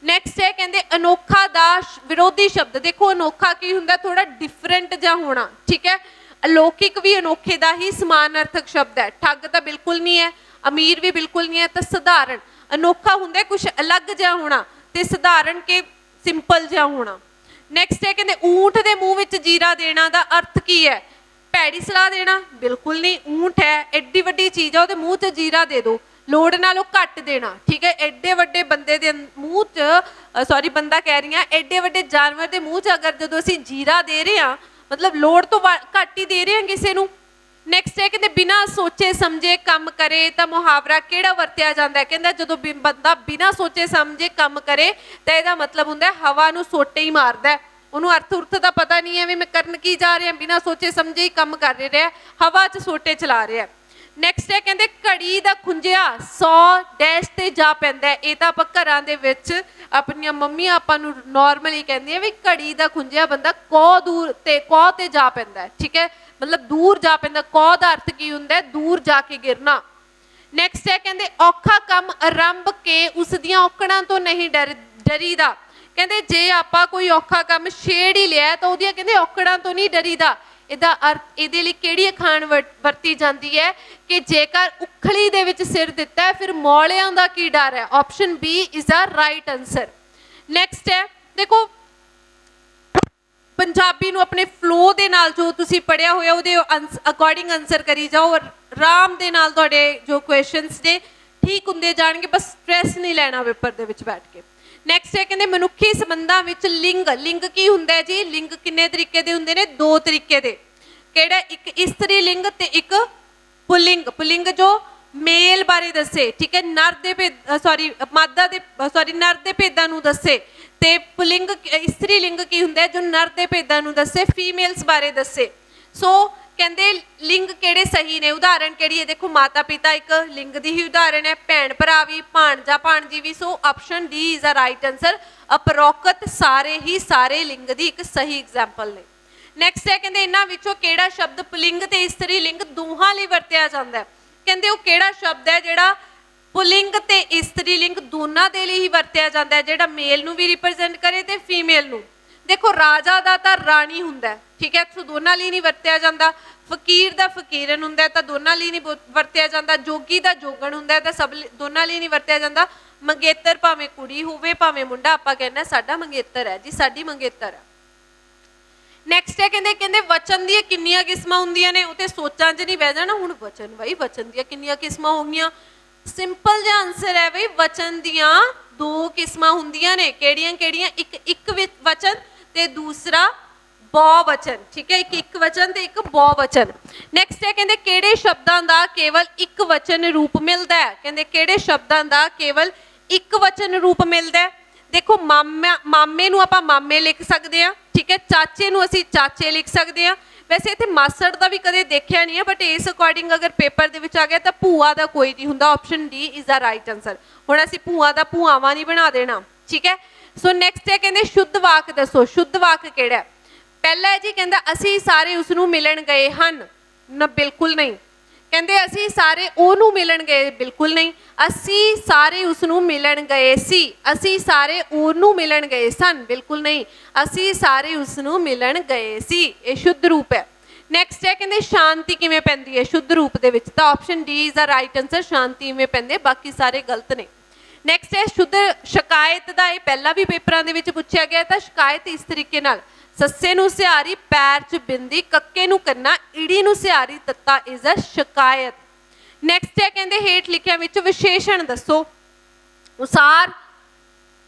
A: ਨੈਕਸਟ ਹੈ ਕਹਿੰਦੇ ਅਨੋਖਾ ਦਾ ਵਿਰੋਧੀ ਸ਼ਬਦ। ਦੇਖੋ ਅਨੋਖਾ ਕੀ ਹੁੰਦਾ, ਥੋੜਾ ਡਿਫਰੈਂਟ ਜਿਹਾ ਹੋਣਾ, ਠੀਕ ਹੈ। ਅਲੌਕਿਕ ਵੀ ਅਨੋਖੇ ਦਾ ਹੀ ਸਮਾਨ ਅਰਥਕ ਸ਼ਬਦ ਹੈ। ਠੱਗ ਤਾਂ ਬਿਲਕੁਲ ਨਹੀਂ ਹੈ, ਅਮੀਰ ਵੀ ਬਿਲਕੁਲ ਨਹੀਂ ਹੈ, ਤਾਂ ਸਧਾਰਨ। ਅਨੋਖਾ ਹੁੰਦਾ ਕੁਝ ਅਲੱਗ ਜਿਹਾ ਹੋਣਾ, ਤੇ ਸਧਾਰਨ ਕੇ ਸਿੰਪਲ ਜਿਹਾ ਹੋਣਾ। ਨੈਕਸਟ ਹੈ ਕਹਿੰਦੇ ਊਂਠ ਦੇ ਮੂੰਹ ਵਿੱਚ ਜੀਰਾ ਦੇਣਾ ਦਾ ਅਰਥ ਕੀ ਹੈ। ਭੈੜੀ ਸਲਾਹ ਦੇਣਾ, ਬਿਲਕੁਲ ਨਹੀਂ। ਊਂਠ ਹੈ, ਐਡੀ ਵੱਡੀ ਚੀਜ਼ ਆ, ਉਹਦੇ ਮੂੰਹ 'ਚ ਜੀਰਾ ਦੇ ਦਿਓ, ਲੋੜ ਨਾਲੋਂ ਘੱਟ ਦੇਣਾ, ਠੀਕ ਹੈ। ਐਡੇ ਵੱਡੇ ਬੰਦੇ ਦੇ ਮੂੰਹ 'ਚ ਸੌਰੀ ਬੰਦਾ ਕਹਿ ਰਹੀ ਹਾਂ, ਐਡੇ ਵੱਡੇ ਜਾਨਵਰ ਦੇ ਮੂੰਹ 'ਚ ਅਗਰ ਜਦੋਂ ਅਸੀਂ ਜੀਰਾ ਦੇ ਰਹੇ ਹਾਂ, ਮਤਲਬ ਲੋੜ ਤੋਂ ਘੱਟ ਹੀ ਦੇ ਰਹੇ ਹਾਂ ਕਿਸੇ ਨੂੰ। ਨੈਕਸਟ ਹੈ ਕਹਿੰਦੇ ਬਿਨਾਂ ਸੋਚੇ ਸਮਝੇ ਕੰਮ ਕਰੇ, ਤਾਂ ਮੁਹਾਵਰਾ ਕਿਹੜਾ ਵਰਤਿਆ ਜਾਂਦਾ ਹੈ। ਕਹਿੰਦਾ ਜਦੋਂ ਬੰਦਾ ਬਿਨਾਂ ਸੋਚੇ ਸਮਝੇ ਕੰਮ ਕਰੇ, ਤਾਂ ਇਹਦਾ ਮਤਲਬ ਹੁੰਦਾ ਹਵਾ ਨੂੰ ਸੋਟੇ ਹੀ ਮਾਰਦਾ, ਉਹਨੂੰ ਅਰਥ ਉਰਥ ਦਾ ਪਤਾ ਨਹੀਂ ਹੈ ਵੀ ਮੈਂ ਕਰਨ ਕੀ ਜਾ ਰਿਹਾ, ਬਿਨਾਂ ਸੋਚੇ ਸਮਝੇ ਹੀ ਕੰਮ ਕਰ ਰਿਹਾ, ਹਵਾ 'ਚ ਸੋਟੇ ਚਲਾ ਰਿਹਾ। ਨੈਕਸਟ ਹੈ ਕਹਿੰਦੇ ਘੜੀ ਦਾ ਖੁੰਝਿਆ 100 ਡੈਸ਼ ਤੇ ਜਾ ਪੈਂਦਾ। ਇਹ ਤਾਂ ਆਪਾਂ ਘਰਾਂ ਦੇ ਵਿੱਚ ਆਪਣੀਆਂ ਮੰਮੀਆਂ ਆਪਾਂ ਨੂੰ ਨਾਰਮਲੀ ਕਹਿੰਦੀਆਂ ਵੀ ਘੜੀ ਦਾ ਖੁੰਝਿਆ ਬੰਦਾ ਕੋਹ ਤੇ ਜਾ ਪੈਂਦਾ, ਠੀਕ ਹੈ, ਮਤਲਬ ਦੂਰ ਜਾ ਪੈਂਦਾ। ਕੋਹ ਦਾ ਅਰਥ ਕੀ ਹੁੰਦਾ, ਦੂਰ ਜਾ ਕੇ ਗਿਰਨਾ। ਨੈਕਸਟ ਹੈ ਕਹਿੰਦੇ ਔਖਾ ਕੰਮ ਆਰੰਭ ਕੇ ਉਸ ਦੀਆਂ ਔਕੜਾਂ ਤੋਂ ਨਹੀਂ ਡਰੀਦਾ। ਕਹਿੰਦੇ ਜੇ ਆਪਾਂ ਕੋਈ ਔਖਾ ਕੰਮ ਛੇੜ ਹੀ ਲਿਆ ਤਾਂ ਉਹਦੀਆਂ ਕਹਿੰਦੇ ਔਕੜਾਂ ਤੋਂ ਨਹੀਂ ਡਰੀਦਾ। ਇਹਦਾ ਅਰਥ ਇਹਦੇ ਲਈ ਕਿਹੜੀ ਅਖਾਣ ਵਰਤੀ ਜਾਂਦੀ ਹੈ ਕਿ ਜੇਕਰ ਉਖਲੀ ਦੇ ਵਿੱਚ ਸਿਰ ਦਿੱਤਾ ਫਿਰ ਮੌਲਿਆਂ ਦਾ ਕੀ ਡਰ ਹੈ। Option B is the right answer. Next ਹੈ ਦੇਖੋ ਪੰਜਾਬੀ ਨੂੰ ਆਪਣੇ ਫਲੋ ਦੇ ਨਾਲ ਜੋ ਤੁਸੀਂ ਪੜ੍ਹਿਆ ਹੋਇਆ ਉਹਦੇ ਅਕੋਰਡਿੰਗ ਆਨਸਰ ਕਰੀ ਜਾਓ, ਆਰਾਮ ਦੇ ਨਾਲ ਤੁਹਾਡੇ ਜੋ ਕੁਐਸਚਨਸ ਨੇ ਠੀਕ ਹੁੰਦੇ ਜਾਣਗੇ, ਬਸ ਸਟ੍ਰੈਸ ਨਹੀਂ ਲੈਣਾ ਪੇਪਰ ਦੇ ਵਿੱਚ ਬੈਠ ਕੇ। ਨੈਕਸਟ ਹੈ ਕਹਿੰਦੇ ਮਨੁੱਖੀ ਸੰਬੰਧਾਂ ਵਿੱਚ ਲਿੰਗ ਕੀ ਹੁੰਦਾ ਹੈ ਜੀ। ਲਿੰਗ ਕਿੰਨੇ ਤਰੀਕੇ ਦੇ ਹੁੰਦੇ ਨੇ, 2 ਤਰੀਕੇ ਦੇ। ਕਿਹੜਾ, ਇੱਕ ਇਸਤਰੀ ਲਿੰਗ ਤੇ ਇੱਕ ਪੁਲਿੰਗ। ਪੁਲਿੰਗ ਜੋ ਮੇਲ ਬਾਰੇ ਦੱਸੇ, ਠੀਕ ਹੈ, ਨਰ ਦੇ ਭੇਦਾਂ ਨੂੰ ਦੱਸੇ, ਤੇ ਪੁਲਿੰਗ ਇਸਤਰੀ ਲਿੰਗ ਕੀ ਹੁੰਦਾ ਹੈ ਜੋ ਨਰ ਦੇ ਭੇਦਾਂ ਨੂੰ ਦੱਸੇ, ਫੀਮੇਲਸ ਬਾਰੇ ਦੱਸੇ। ਸੋ ਕਹਿੰਦੇ ਲਿੰਗ ਕਿਹੜੇ ਸਹੀ ਨੇ, ਉਦਾਹਰਣ ਕਿਹੜੀ ਹੈ, ਦੇਖੋ ਮਾਤਾ ਪਿਤਾ ਇੱਕ ਲਿੰਗ ਦੀ ਹੀ ਉਦਾਹਰਣ ਹੈ, ਭੈਣ ਭਰਾ ਵੀ, ਭਾਣਜਾ ਭਾਣਜੀ ਵੀ। So option D is the right answer. ਉਪਰੋਕਤ ਸਾਰੇ ਲਿੰਗ ਦੀ ਇੱਕ ਸਹੀ ਐਗਜ਼ਾਮਪਲ ਨੇ। ਨੈਕਸਟ ਹੈ ਕਹਿੰਦੇ ਇਹਨਾਂ ਵਿੱਚੋਂ ਕਿਹੜਾ ਸ਼ਬਦ ਪੁਲਿੰਗ ਤੇ ਇਸਤਰੀ ਲਿੰਗ ਦੋਹਾਂ ਲਈ ਵਰਤਿਆ ਜਾਂਦਾ ਹੈ। ਕਹਿੰਦੇ ਉਹ ਕਿਹੜਾ ਸ਼ਬਦ ਹੈ ਜਿਹੜਾ ਪੁਲਿੰਗ ਤੇ ਇਸਤਰੀ ਲਿੰਗ ਦੋਨਾਂ ਦੇ ਲਈ ਹੀ ਵਰਤਿਆ ਜਾਂਦਾ ਹੈ, ਜਿਹੜਾ ਮੇਲ ਨੂੰ ਵੀ ਰਿਪਰੈਜ਼ੈਂਟ ਕਰੇ ਤੇ ਫੀਮੇਲ ਨੂੰ। ਦੇਖੋ ਰਾਜਾ ਦਾ ਤਾਂ ਰਾਣੀ ਹੁੰਦਾ, ਠੀਕ ਹੈ, ਸੋ ਦੋਨਾਂ ਲਈ ਨਹੀਂ ਵਰਤਿਆ ਜਾਂਦਾ। ਫਕੀਰ ਦਾ ਫਕੀਰਨ ਹੁੰਦਾ ਤਾਂ ਦੋਨਾਂ ਲਈ ਨਹੀਂ ਵਰਤਿਆ ਜਾਂਦਾ। ਜੋਗੀ ਦਾ ਜੋਗਣ ਹੁੰਦਾ ਤਾਂ ਦੋਨਾਂ ਲਈ ਨਹੀਂ ਵਰਤਿਆ ਜਾਂਦਾ। ਮੰਗੇਤਰ ਭਾਵੇਂ ਕੁੜੀ ਹੋਵੇ ਭਾਵੇਂ ਮੁੰਡਾ, ਆਪਾਂ ਕਹਿੰਦੇ ਸਾਡਾ ਮੰਗੇਤਰ ਹੈ ਜੀ, ਸਾਡੀ ਮੰਗੇਤਰ ਹੈ। ਨੈਕਸਟ ਹੈ ਕਹਿੰਦੇ ਵਚਨ ਦੀਆਂ ਕਿੰਨੀਆਂ ਕਿਸਮਾਂ ਹੁੰਦੀਆਂ ਨੇ। ਉਹ ਤੇ ਸੋਚਾਂ 'ਚ ਨਹੀਂ ਬਹਿ ਜਾਣਾ ਹੁਣ, ਵਚਨ ਦੀਆਂ ਕਿੰਨੀਆਂ ਕਿਸਮਾਂ ਹੋ ਗਈਆਂ। ਸਿੰਪਲ ਜਿਹਾ ਆਨਸਰ ਹੈ ਬਈ ਵਚਨ ਦੀਆਂ 2 ਕਿਸਮਾਂ ਹੁੰਦੀਆਂ ਨੇ। ਕਿਹੜੀਆਂ ਇੱਕ ਵਚਨ ਤੇ ਦੂਸਰਾ ਬਹੁਵਚਨ, ਠੀਕ ਹੈ, ਇੱਕ ਵਚਨ ਤੇ ਇੱਕ ਬਹੁਵਚਨ। ਨੈਕਸਟ ਹੈ ਕਹਿੰਦੇ ਕਿਹੜੇ ਸ਼ਬਦਾਂ ਦਾ ਕੇਵਲ ਇੱਕ ਵਚਨ ਰੂਪ ਮਿਲਦਾ ਹੈ। ਕਹਿੰਦੇ ਕਿਹੜੇ ਸ਼ਬਦਾਂ ਦਾ ਕੇਵਲ ਇੱਕ ਵਚਨ ਰੂਪ ਮਿਲਦਾ ਹੈ। ਦੇਖੋ ਮਾਮੇ ਨੂੰ ਆਪਾਂ ਮਾਮੇ ਲਿਖ ਸਕਦੇ ਹਾਂ, ਠੀਕ ਹੈ, ਚਾਚੇ ਨੂੰ ਅਸੀਂ ਚਾਚੇ ਲਿਖ ਸਕਦੇ ਹਾਂ। ਵੈਸੇ ਇੱਥੇ ਮਾਸੜ ਦਾ ਵੀ ਕਦੇ ਦੇਖਿਆ ਨਹੀਂ ਹੈ, ਬਟ ਇਸ ਅਕੋਰਡਿੰਗ ਅਗਰ ਪੇਪਰ ਦੇ ਵਿੱਚ ਆ ਗਿਆ ਤਾਂ ਭੂਆ ਦਾ ਕੋਈ ਨਹੀਂ ਹੁੰਦਾ। Option D is the right answer. ਹੁਣ ਅਸੀਂ ਭੂਆ ਦਾ ਭੂਆਵਾਂ ਨਹੀਂ ਬਣਾ ਦੇਣਾ, ਠੀਕ ਹੈ। ਸੋ ਨੈਕਸਟ ਹੈ ਕਹਿੰਦੇ ਸ਼ੁੱਧ ਵਾਕ ਦੱਸੋ। ਸ਼ੁੱਧ ਵਾਕ ਕਿਹੜਾ ਹੈ। ਪਹਿਲਾ ਹੈ ਜੀ ਕਹਿੰਦਾ ਅਸੀਂ ਸਾਰੇ ਉਸ ਨੂੰ ਮਿਲਣ ਗਏ ਹਨ, ਨਾ ਬਿਲਕੁਲ ਨਹੀਂ। ਕਹਿੰਦੇ ਅਸੀਂ ਸਾਰੇ ਉਹਨੂੰ ਮਿਲਣ ਗਏ, ਬਿਲਕੁਲ ਨਹੀਂ। ਅਸੀਂ ਸਾਰੇ ਉਸ ਨੂੰ ਮਿਲਣ ਗਏ ਸੀ, ਅਸੀਂ ਸਾਰੇ ਉਹਨੂੰ ਮਿਲਣ ਗਏ ਸਨ, ਬਿਲਕੁਲ ਨਹੀਂ। ਅਸੀਂ ਸਾਰੇ ਉਸ ਨੂੰ ਮਿਲਣ ਗਏ ਸੀ, ਇਹ ਸ਼ੁੱਧ ਰੂਪ ਹੈ। ਨੈਕਸਟ ਹੈ ਕਹਿੰਦੇ ਸ਼ਾਂਤੀ ਕਿਵੇਂ ਪੈਂਦੀ ਹੈ ਸ਼ੁੱਧ ਰੂਪ ਦੇ ਵਿੱਚ, ਤਾਂ option D is the right answer. ਸ਼ਾਂਤੀ ਇਵੇਂ ਪੈਂਦੇ, ਬਾਕੀ ਸਾਰੇ ਗਲਤ ਨੇ। ਨੈਕਸਟ ਹੈ ਸ਼ੁੱਧ ਸ਼ਿਕਾਇਤ ਦਾ, ਇਹ ਪਹਿਲਾਂ ਵੀ ਪੇਪਰਾਂ ਦੇ ਵਿੱਚ ਪੁੱਛਿਆ ਗਿਆ। ਤਾਂ ਸ਼ਿਕਾਇਤ ਇਸ ਤਰੀਕੇ ਨਾਲ, ਸੱਸੇ ਨੂੰ ਸਿਹਾਰੀ, ਪੈਰ 'ਚ ਬਿੰਦੀ, ਕੱਕੇ ਨੂੰ ਕੰਨਾ, ਈੜੀ ਨੂੰ ਸਿਹਾਰੀ, ਤੱਤਾ ਇਜ਼ ਅ ਸ਼ਿਕਾਇਤ। ਨੈਕਸਟ ਹੈ ਕਹਿੰਦੇ ਹੇਠ ਲਿਖਿਆਂ ਵਿੱਚ ਵਿਸ਼ੇਸ਼ਣ ਦੱਸੋ। ਉਸਾਰ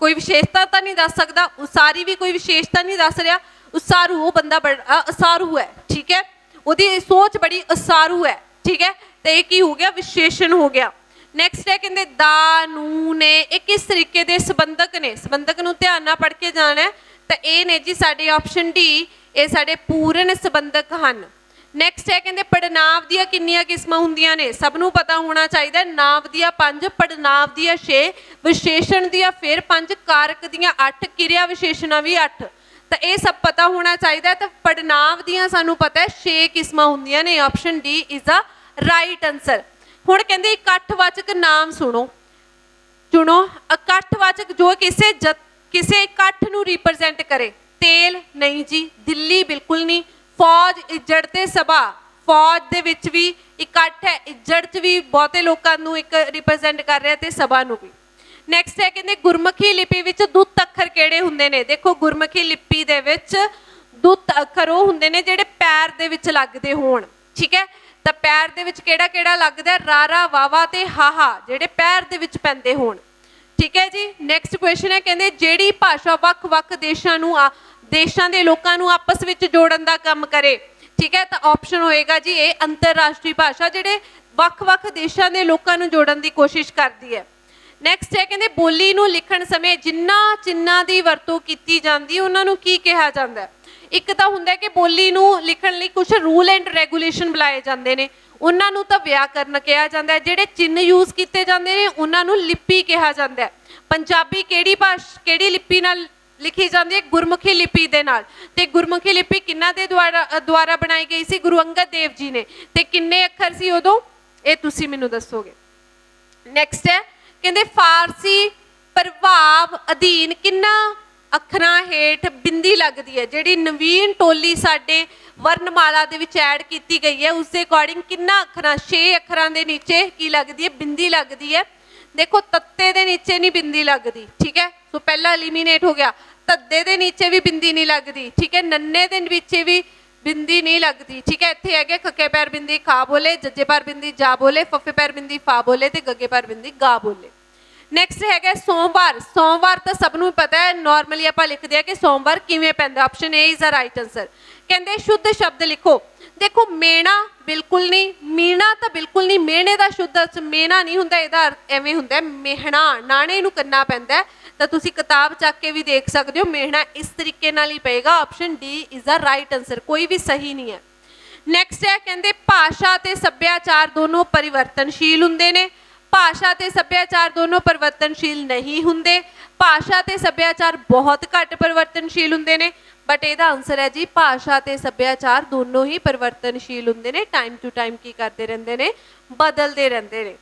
A: कोई विशेषता तो नहीं दस सकता, उसारी भी कोई विशेषता नहीं दस रहा। उसारू वो बंदा बड़ा उसारू है, ठीक है, उसकी सोच बड़ी उसारू है, ठीक है। तो ये की हो गया, विशेषण हो गया। नैक्सट है कहते दा नू ने, ये किस तरीके के संबंधक ने, संबंधक नू ध्यान नाल पढ़ के जाना है। तो ये ने जी साडे ऑप्शन डी, ये साडे पूर्ण संबंधक हैं। नैक्सट है कहते पड़नाव दियां कितनियां किस्मां हुंदियां ने, सब नूं पता होना चाहिए। नाव दियां 5, पड़नाव दियां 6, विशेषण दियां फिर 5, कारक दियां 8, किरिया विशेषणा भी 8। तो ये सब पता होना चाहिए। तो पड़नाव दियां सानूं पता है 6 किस्मां हुंदियां ने। Option D is a right answer. हुण कहंदे इकट्ठवाचक नाम सुनो, चुनो। इकट्ठवाचक जो किसे इकट्ठ नूं रिप्रजेंट करे। तेल नहीं जी, दिल्ली बिल्कुल नहीं, फौज, इज्जड़ ते सभा, फौज दे विच भी इकट्ठ है, इज्जड़ च भी बहुते लोकां नूं एक रिप्रजेंट कर रहा ते सभा नूं भी। नैक्सट है कहंदे गुरमुखी लिपि विच दुत्त अखर किहड़े हुंदे ने। देखो गुरमुखी लिपि दे विच दुत्त अखर वो हुंदे ने जिहड़े पैर दे विच लगदे होण, ठीक है। तो पैर दे विच किहड़ा किहड़ा लगदा, रारा, वावा ते हाहा, जिहड़े पैर दे विच पैंदे होण, ठीक है जी। नैक्सट क्वेश्चन है कहंदे जिहड़ी भाषा वख-वख देशां नूं देशां दे लोकां नूं आपस विच जोड़न दा काम करे, ठीक है। तो ऑप्शन होएगा जी ये अंतरराष्ट्रीय भाषा, जिहड़े वख-वख देशां दे लोकां नूं जोड़न दी कोशिश करदी है। नैक्सट है कहंदे बोली नूं लिखण समय जिन्ना चिन्हां दी वरतों कीती जांदी उन्हां नूं की कहा जांदा है। एक तो हुंदा है कि बोली नूं लिखण लई कुछ रूल एंड रेगूलेशन बुलाए जांदे ने, उन्हां नूं तां व्याकरण कहा जांदा है। जिहड़े चिन्ह यूज कीते जांदे ने उन्हां नूं लिपि कहा जांदा है। पंजाबी किहड़ी लिपि नाल लिखी जाती है, गुरमुखी लिपि दे नाल। ते गुरमुखी लिपि किन्ना दे द्वारा बनाई गई सी, गुरु अंगद देव जी ने। ते किन्ने अखर सी उदों, ये तुसीं मैनूं दसोगे। नैक्सट है कहंदे फारसी प्रभाव अधीन किन्ना अखरां हेठ बिंदी लगदी है। जिहड़ी नवीन टोली साडे वर्णमाला दे विच ऐड कीती गई है उस दे अकॉर्डिंग किन्ना अखरां, 6 अखरां दे नीचे की लगदी है, बिंदी लगदी है। देखो तत्ते दे नीचे नहीं बिंदी लगदी, ठीक है, सो पहला एलिमीनेट हो गया। तद्दे दे नीचे भी बिंदी नहीं लगदी, ठीक है, नन्ने दे नीचे भी बिंदी नहीं लगदी, ठीक है। इत्थे है खक्के पैर बिंदी खा बोले, जज्जे पैर बिंदी जा बोले, फफे पैर बिंदी फा बोले ते गग्गे पैर बिंदी गा बोले। नैक्सट है सोमवार, सोमवार तो सबनों पता है, नॉर्मली आप लिखते हैं कि सोमवार किवें पैंदा। Option A is the right answer. कहते शुद्ध शब्द लिखो। देखो मेणा बिल्कुल नहीं, मीणा तो बिल्कुल नहीं, मेहणे का शुद्ध मेहना नहीं हुंदा, इहदा एवें हुंदा मेहणा, नाणे नूं करना पैंदा। तो तुसीं किताब चक के भी देख सकते हो, मेहणा इस तरीके नाल ही पएगा। Option D is the right answer, कोई भी सही नहीं है। नैक्सट है कहते भाषा ते सभ्याचार दोनों परिवर्तनशील हुंदे ने। भाषा ते सभ्याचार दोनों परिवर्तनशील नहीं हुंदे। भाषा ते सभ्याचार बहुत घट परिवर्तनशील हुंदे ने। बट ਇਹਦਾ आंसर है जी भाषा ते सभ्याचार दोनों ही परिवर्तनशील हुंदे ने, टाइम टू टाइम की करते रहंदे ने, बदलते रहंदे ने।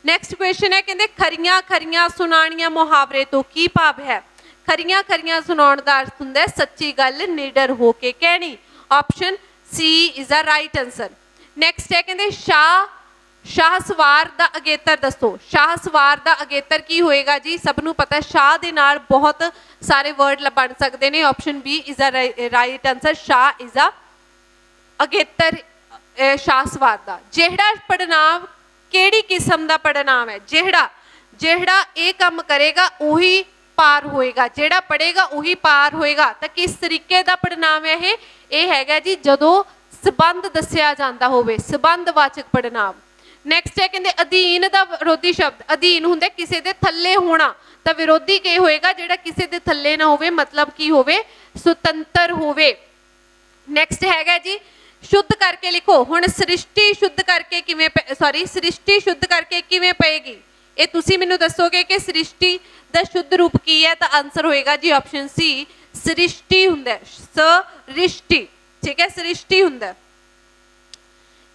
A: नैक्सट क्वेश्चन है कहते खरियां खरियां सुनाणियां मुहावरे तो की भाव है। खरियां खरियां सुनाउण दा अर्थ हुंदा है सच्ची गल निडर होके कहनी। Option C is the right answer. Next है कहते शाहसवार दा अगेतर दसो। शाहसवार दा अगेतर की होएगा जी, सबनों पता है शाह दे नाल बहुत सारे वर्ड बन सकते हैं। Option B is the right answer, शाह इज अ अगेतर शाहसवार दा। जेहड़ा पड़नाव केड़ी किस्म दा पड़नाव है, जेहड़ा ये काम करेगा उही पार होएगा, जेहड़ा पढ़ेगा उही पार होएगा। तो किस तरीके का पड़नाव है ये हैगा जी जदों संबंध दस्सिया जांदा होवे, संबंधवाचक पड़नाव। नैक्सट है कहते अधीन का विरोधी शब्द, अधीन हुंदा किसी के थल्ले होना, तो विरोधी के होएगा जिहड़ा किसी के थल्ले ना होवे, मतलब की होवे सुतंत्र होवे। नैक्सट हैगा जी शुद्ध करके लिखो। हुण सृष्टि शुद्ध करके किवें सृष्टि शुद्ध करके किवें पएगी, ये तुसीं मैनूं दसोगे कि सृष्टि दा शुद्ध रूप की है। तो आंसर होएगा जी ऑप्शन सी सृष्टि हुंदा है, सृष्टि, ठीक है, सृष्टि हुंदा।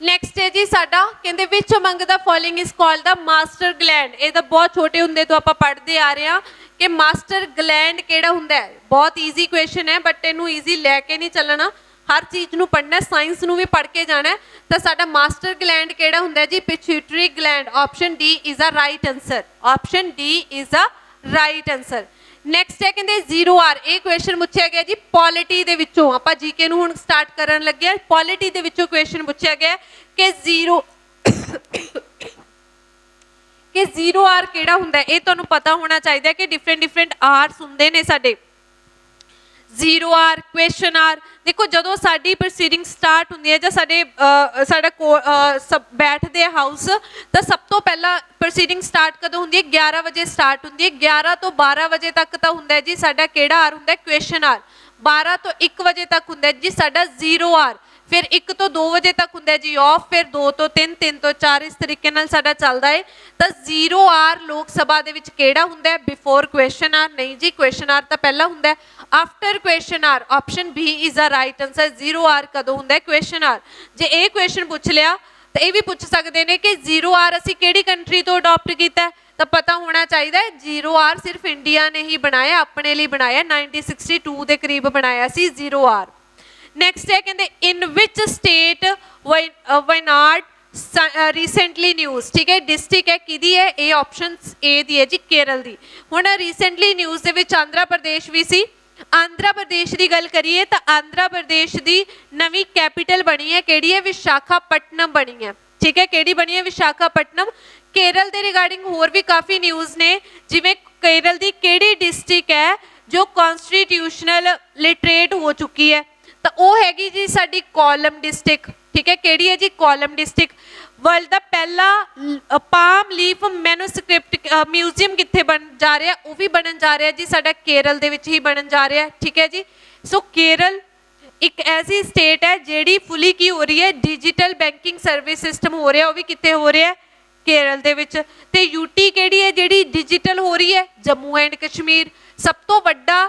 A: नैक्सट है जी साडा कहते which among the following is called the master gland. ये तो बहुत छोटे हुंदे तो आपां पढ़ते आ रहे हैं कि मास्टर ग्लैंड किहड़ा हुंदा है। बहुत ईजी क्वेश्चन है बट इनू ईजी लैके नहीं चलना, हर चीज़ नूं पढ़ना, साइंस नूं भी पढ़ के जाना है। तो साडा मास्टर ग्लैंड किहड़ा हुंदा है जी, pituitary gland. Option D is the right answer, option D is the right answer. Next है कहते 0R, ये क्वेश्चन पूछा गया जी पॉलिटी दे विचों। आपां जीके नूं हुण स्टार्ट करन लगे, पॉलिटी दे विचों क्वेश्चन पूछा गया कि कि 0R ਕਿਹੜਾ ਹੁੰਦਾ ਹੈ, ਇਹ ਤੁਹਾਨੂੰ ਪਤਾ ਹੋਣਾ ਚਾਹੀਦਾ ਹੈ कि डिफरेंट आर्स ਹੁੰਦੇ ਨੇ ਸਾਡੇ। 0R क्वेश्चन आर देखो जो साड़ी प्रोसीडिंग स्टार्ट होंगी है जो साढ़ा बैठते हैं हाउस तो सब तो पहला प्रोसीडिंग स्टार्ट कदों होंगी है 11 बजे स्टार्ट होंगी है 11 तो 12 बजे तक तो होंगे जी साडा केड़ा आर होंगे क्वेश्चन आर 12 तो 1 बजे तक होंगे जी साडा 0R फिर 1 तो 2 बजे तक होंगे जी ऑफ फिर 2 तो 3 3 तो 4 इस तरीके नाल साडा चलदा है तो 0R लोक सभा दे विच केड़ा हुंदा है बिफोर क्वेश्चन आर नहीं जी क्वेश्चन आर तो पहला हुंदा है after question or option B is a right answer 0R कदों हुंदा है क्वेश्चन आर जे ये क्वेश्चन पूछ लिया तो ये भी पूछ सकते हैं कि 0R असीं किहड़ी कंट्री तो अडॉप्ट कीता है तो पता होना चाहिए 0R सिर्फ इंडिया ने ही बनाया अपने लिए बनाया 1962 के करीब बनाया सी 0R। नैक्सट है कहते in which state Wayanad recently news ठीक है डिस्ट्रिक्ट है किहदी है ये ऑप्शन ए दी है जी केरल दी। हुण रीसेंटली न्यूज़ दे विच आंध्र प्रदेश भी सी आंध्र प्रदेश की गल करिए तो आंध्र प्रदेश की नवी कैपिटल बनी है किहड़ी है विशाखापट्टनम बनी है ठीक है किहड़ी बनी है विशाखापट्टनम। केरल के रिगार्डिंग होर भी काफ़ी न्यूज़ ने जिवें केरल की किहड़ी डिस्ट्रिक्ट है जो कॉन्स्टिट्यूशनल लिटरेट हो चुकी है तो वो हैगी जी साडी कोलम डिस्ट्रिक्ट ठीक है किहड़ी है जी कोलम डिस्ट्रिक्ट। वर्ल्ड का पहला पाम लीफ मैनूस्क्रिप्ट म्यूजियम कित्थे बन जा रहा वो भी बनन जा रहा जी साडा केरल दे विच ही बनन जा रहा ठीक है जी। सो केरल एक ऐसी स्टेट है जिहड़ी फुली की हो रही है डिजिटल बैंकिंग सर्विस सिस्टम हो रहा वो भी कित्थे हो रहा है केरल दे विच। ते यूटी किहड़ी है जिहड़ी डिजिटल हो रही है जम्मू एंड कश्मीर। सब तो वड्डा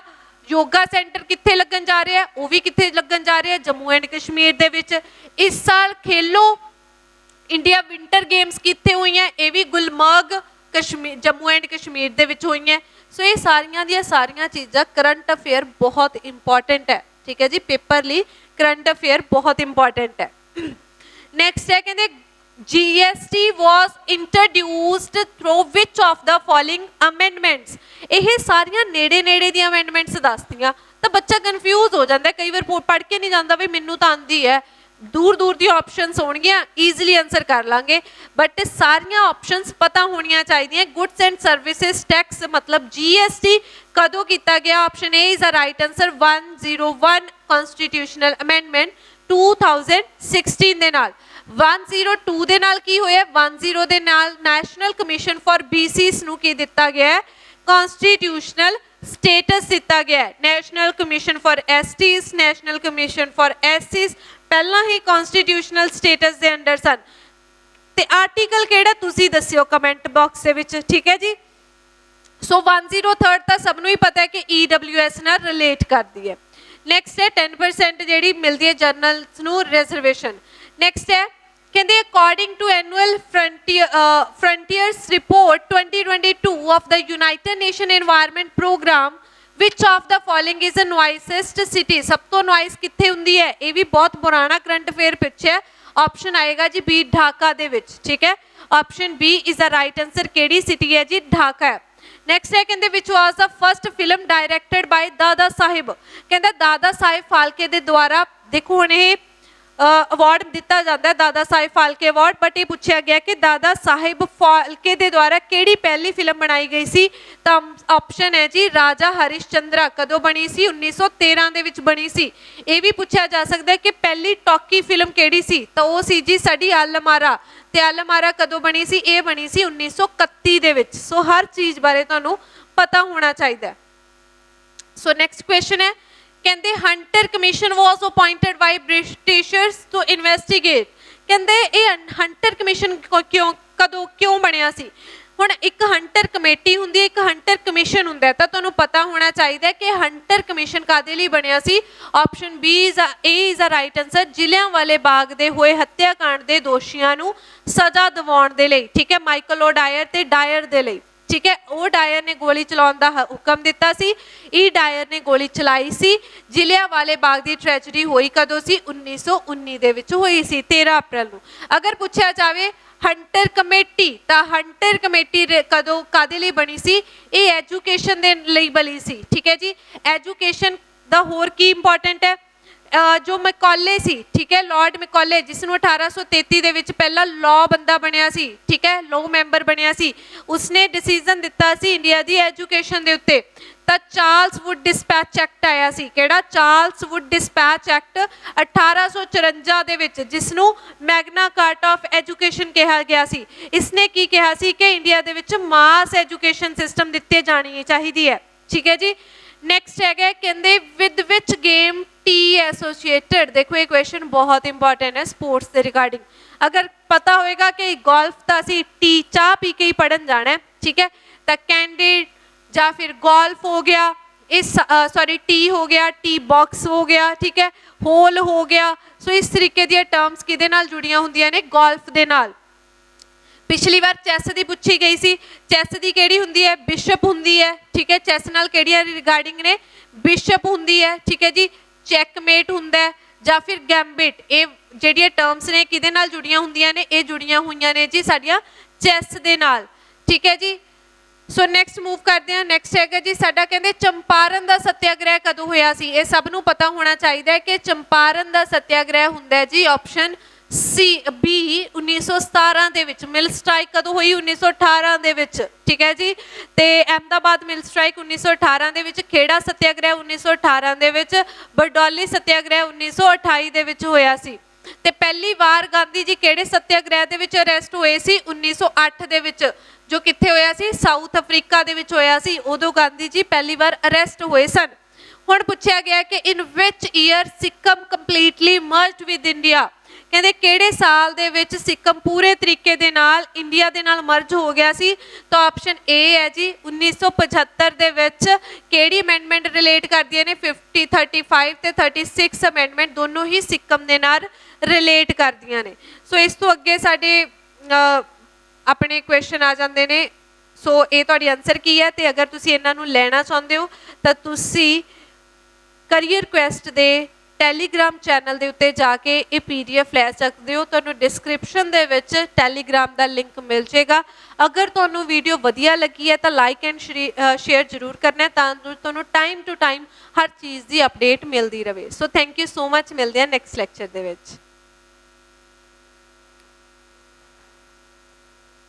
A: योगा सेंटर कित्थे लगन जा रहा है वो भी कित्थे लगन जा रहा है जम्मू एंड कश्मीर दे विच। इस साल खेलो इंडिया विंटर गेम्स कित्थे हुई हैं ये भी गुलमर्ग कश्मीर जम्मू एंड कश्मीर दे विच हुई हैं। सो ये सारियां दी सारियां चीज़ां करंट अफेयर बहुत इंपॉर्टेंट है ठीक है जी पेपर लिए करंट अफेयर बहुत इंपॉर्टेंट है। नैक्सट है कहते GST was introduced through which of the following amendments। ये सारियां नेड़े नेड़े दी amendments दसदियां तो बच्चा कन्फ्यूज हो जाता है कई बार पढ़ के नहीं जाता भी मैनू तो आंदी है दूर दूर दी ऑप्शंस होणगियां ईजिली आंसर कर लांगे बट सारियां ऑप्शंस पता होनियां चाहिए। गुड्स एंड सर्विसेज टैक्स मतलब GST कदों किया गया option A is a right answer 101 constitutional amendment 2016 दे नाल। 102 दे नाल की होया 10 दे नाल नैशनल कमीशन फॉर BCs नूं की दिता गया है कॉन्स्टिट्यूशनल स्टेटस दिता गया है। National commission for STs national commission for SCs पहला ही कॉन्स्टिट्यूशनल स्टेटस दे अंडर सन। ते आर्टिकल केड़ा तुसी दस्सियो कमेंट बॉक्स दे विच ठीक है जी। सो 103 तो सबनों ही पता है कि EWS नाल रिलेट करती है। नैक्सट है 10% जिहड़ी मिलती है जर्नल्स नूं रिजर्वेशन। नैक्सट है कहते according to annual frontiers report 2022 of the united nation environment programme which of the following is a noisest city. सब तो नॉइस कित्थे हुंदी है ये भी बहुत पुराना करंट अफेयर पूछा ऑप्शन आएगा जी बी ढाका दे विच ठीक है option B is a right answer केड़ी सिटी है जी ढाका है। नैक्सट है कहते which was the first film directed by Dada Sahib कहते दादा साहिब फाल्के दे द्वारा देखो हुण ये अवार्ड दिता जाता है दादा साहिब फाल्के अवार्ड बट ये पूछा गया कि दादा साहिब फाल्के दे द्वारा केड़ी पहली फिल्म बनाई गई सी तो ऑप्शन है जी राजा हरिश्चंद्र कदों बनी सी 1913 दे विच बनी सी। ये भी पूछा जा सकता है कि पहली टॉकी फिल्म केड़ी सी तो वो सी जी साडी आलमारा ते आलमारा कदों बनी सी ये बनी सी 1931 दे विच। सो हर चीज़ बारे तुहानूं पता होना चाहिए। सो नैक्सट क्वेश्चन है कहते Hunter commission was appointed by britishers to investigate कहते ये हंटर कमीशन क्यों कदों क्यों बनया सी। हुण एक हंटर कमेटी हुंदी है एक हंटर कमीशन हुंदा है तो तुहानूं पता होना चाहिए कि हंटर कमीशन कादे लई बनया सी। Option B is a right answer Jallianwala Bagh दे होए हत्याकांड दे दोषियां नूं सज़ा दिवाउण दे लई ठीक है माइकल ओ डायर ते डायर दे लई ठीक है। ओ डायर ने गोली चलाउण दा हुक्म दिता सी ई डायर ने गोली चलाई सी। जिलियांवाले बाग दी ट्रैजेडी होई कदों सी 1919 दे विच होई सी 13 अप्रैल नूं। अगर पूछा जाए हंटर कमेटी तो हंटर कमेटी कदों कादे लई बनी सी ये एजुकेशन दे लई बनी सी ठीक है जी। एजुकेशन दा होर की इंपॉर्टेंट है ਜੋ ਮੈਕੌਲੇ ਸੀ, ਠੀਕ ਹੈ, ਲਾਰਡ ਮੈਕੌਲੇ, ਜਿਸ ਨੂੰ 1833 ਦੇ ਵਿੱਚ ਪਹਿਲਾ ਲਾਅ ਬੰਦਾ ਬਣਿਆ ਸੀ, ਠੀਕ ਹੈ, ਲਾਅ ਮੈਂਬਰ ਬਣਿਆ ਸੀ, ਉਸਨੇ ਡਿਸੀਜਨ ਦਿੱਤਾ ਸੀ ਇੰਡੀਆ ਦੀ ਐਜੂਕੇਸ਼ਨ ਦੇ ਉੱਤੇ। ਤਾਂ ਚਾਰਲਸ ਵੁੱਡ ਡਿਸਪੈਚ ਐਕਟ ਆਇਆ ਸੀ, ਕਿਹੜਾ? ਚਾਰਲਸ ਵੁੱਡ ਡਿਸਪੈਚ ਐਕਟ 1854 ਦੇ ਵਿੱਚ, ਜਿਸ ਨੂੰ ਮੈਗਨਾ ਕਾਰਟਾ ਆਫ ਐਜੂਕੇਸ਼ਨ ਕਿਹਾ ਗਿਆ ਸੀ। ਇਸਨੇ ਕੀ ਕਿਹਾ ਸੀ ਕਿ ਇੰਡੀਆ ਦੇ ਵਿੱਚ ਮਾਸ ਐਜੂਕੇਸ਼ਨ ਸਿਸਟਮ ਦਿੱਤੇ ਜਾਣੀ ਚਾਹੀਦੀ ਹੈ, ਠੀਕ ਹੈ ਜੀ। ਨੈਕਸਟ ਹੈਗਾ ਕਹਿੰਦੇ with which game T associated. ਦੇਖੋ ਇਹ ਕੁਐਸਚਨ ਬਹੁਤ ਇੰਪੋਰਟੈਂਟ ਹੈ ਸਪੋਰਟਸ ਦੇ ਰਿਗਾਰਡਿੰਗ। ਅਗਰ ਪਤਾ ਹੋਏਗਾ ਕਿ ਗੋਲਫ ਤਾਂ ਅਸੀਂ ਟੀ ਚਾਹ ਪੀ ਕੇ ਹੀ ਪੜਨ ਜਾਣਾ, ਠੀਕ ਹੈ, ਤਾਂ ਕੈਂਡੀਡ ਜਾਂ ਫਿਰ ਗੋਲਫ ਹੋ ਗਿਆ, ਇਸ ਸੌਰੀ ਟੀ ਹੋ ਗਿਆ, ਟੀ ਬਾਕਸ ਹੋ ਗਿਆ, ਠੀਕ ਹੈ, ਹੋਲ ਹੋ ਗਿਆ। ਸੋ ਇਸ ਤਰੀਕੇ ਦੀਆਂ ਟਰਮਸ ਕਿਹਦੇ ਨਾਲ ਜੁੜੀਆਂ ਹੁੰਦੀਆਂ ਨੇ? ਗੋਲਫ ਦੇ ਨਾਲ। ਪਿਛਲੀ ਵਾਰ ਚੈਸ ਦੀ ਪੁੱਛੀ ਗਈ ਸੀ, ਚੈਸ ਦੀ ਕਿਹੜੀ ਹੁੰਦੀ ਹੈ? ਬਿਸ਼ਪ ਹੁੰਦੀ ਹੈ, ਠੀਕ ਹੈ, ਚੈਸ ਨਾਲ ਕਿਹੜੀਆਂ ਰਿਗਾਰਡਿੰਗ ਨੇ? ਬਿਸ਼ਪ ਹੁੰਦੀ ਹੈ, ਠੀਕ ਹੈ ਜੀ, ਚੈਕਮੇਟ ਹੁੰਦਾ ਹੈ ਜਾਂ ਫਿਰ ਗੈਂਬਿਟ। ਇਹ ਜਿਹੜੀਆਂ ਟਰਮਸ ਨੇ ਕਿਹਦੇ ਨਾਲ ਜੁੜੀਆਂ ਹੁੰਦੀਆਂ ਨੇ? ਇਹ ਜੁੜੀਆਂ ਹੋਈਆਂ ਨੇ ਜੀ ਸਾਡੀਆਂ ਚੈਸ ਦੇ ਨਾਲ, ਠੀਕ ਹੈ ਜੀ। ਸੋ ਨੈਕਸਟ ਮੂਵ ਕਰਦੇ ਹਾਂ। ਨੈਕਸਟ ਹੈਗਾ ਜੀ ਸਾਡਾ ਕਹਿੰਦੇ ਚੰਪਾਰਨ ਦਾ ਸੱਤਿਆਗ੍ਰਹਿ ਕਦੋਂ ਹੋਇਆ ਸੀ? ਇਹ ਸਭ ਨੂੰ ਪਤਾ ਹੋਣਾ ਚਾਹੀਦਾ ਹੈ ਕਿ ਚੰਪਾਰਨ ਦਾ ਸੱਤਿਆਗ੍ਰਹਿ ਹੁੰਦਾ ਹੈ ਜੀ ਆਪਸ਼ਨ ਸੀ ਬੀ 1917 ਦੇ ਵਿੱਚ। ਮਿਲ ਸਟ੍ਰਾਈਕ ਕਦੋਂ ਹੋਈ? 1918 ਦੇ ਵਿੱਚ, ਠੀਕ ਹੈ ਜੀ। ਤੇ ਅਹਿਮਦਾਬਾਦ ਮਿਲ ਸਟ੍ਰਾਈਕ 1918 ਦੇ ਵਿੱਚ, ਖੇੜਾ ਸੱਤਿਆਗ੍ਰਹਿ 1918 ਦੇ ਵਿੱਚ, ਬਰਡੌਲੀ ਸੱਤਿਆਗ੍ਰਹਿ 1928 ਦੇ ਵਿੱਚ ਹੋਇਆ ਸੀ। ਤੇ ਪਹਿਲੀ ਵਾਰ ਗਾਂਧੀ ਜੀ ਕਿਹੜੇ ਸੱਤਿਆਗ੍ਰਹਿ ਦੇ ਵਿੱਚ ਅਰੈਸਟ ਹੋਏ ਸੀ? 1908 ਦੇ ਵਿੱਚ, ਜੋ ਕਿੱਥੇ ਹੋਇਆ ਸੀ? ਸਾਊਥ ਅਫਰੀਕਾ ਦੇ ਵਿੱਚ ਹੋਇਆ ਸੀ। ਉਦੋਂ ਗਾਂਧੀ ਜੀ ਪਹਿਲੀ ਵਾਰ ਅਰੈਸਟ ਹੋਏ ਸਨ। ਹੁਣ ਪੁੱਛਿਆ ਗਿਆ ਕਿ in which year Sikkim completely merged with India. ਕਹਿੰਦੇ ਕਿਹੜੇ ਸਾਲ ਦੇ ਵਿੱਚ ਸਿੱਕਮ ਪੂਰੇ ਤਰੀਕੇ ਦੇ ਨਾਲ ਇੰਡੀਆ ਦੇ ਨਾਲ ਮਰਜ ਹੋ ਗਿਆ ਸੀ? ਤਾਂ ਆਪਸ਼ਨ ਏ ਹੈ ਜੀ 1975 ਦੇ ਵਿੱਚ। ਕਿਹੜੀ ਅਮੈਂਡਮੈਂਟ ਰਿਲੇਟ ਕਰਦੀਆਂ ਨੇ? 50, 35 ਤੇ 36 ਅਮੈਂਡਮੈਂਟ ਦੋਨੋਂ ਹੀ ਸਿੱਕਮ ਦੇ ਨਾਲ ਰਿਲੇਟ ਕਰਦੀਆਂ ਨੇ। ਸੋ ਇਸ ਤੋਂ ਅੱਗੇ ਸਾਡੇ ਆਪਣੇ ਕੁਐਸਚਨ ਆ ਜਾਂਦੇ ਨੇ। ਸੋ ਇਹ ਤੁਹਾਡੀ ਆਨਸਰ ਕੀ ਹੈ? ਤੇ ਅਗਰ ਤੁਸੀਂ ਇਹਨਾਂ ਨੂੰ ਲੈਣਾ ਚਾਹੁੰਦੇ ਹੋ ਤਾਂ ਤੁਸੀਂ ਕਰੀਅਰ ਕੁਐਸਟ ਦੇ ਟੈਲੀਗ੍ਰਾਮ ਚੈਨਲ ਦੇ ਉੱਤੇ ਜਾ ਕੇ ਇਹ PDF ਲੈ ਸਕਦੇ ਹੋ। ਤੁਹਾਨੂੰ ਡਿਸਕ੍ਰਿਪਸ਼ਨ ਦੇ ਵਿੱਚ ਟੈਲੀਗ੍ਰਾਮ ਦਾ ਲਿੰਕ ਮਿਲ ਜਾਏਗਾ। ਅਗਰ ਤੁਹਾਨੂੰ ਵੀਡੀਓ ਵਧੀਆ ਲੱਗੀ ਹੈ ਤਾਂ ਲਾਈਕ ਐਂਡ ਸ਼ੇਅਰ ਜ਼ਰੂਰ ਕਰਨਾ ਤਾਂ ਤੁਹਾਨੂੰ ਟਾਈਮ ਟੂ ਟਾਈਮ ਹਰ ਚੀਜ਼ ਦੀ ਅਪਡੇਟ ਮਿਲਦੀ ਰਹੇ। So thank you so much. ਮਿਲਦੇ ਹਾਂ ਨੈਕਸਟ ਲੈਕਚਰ ਦੇ ਵਿੱਚ।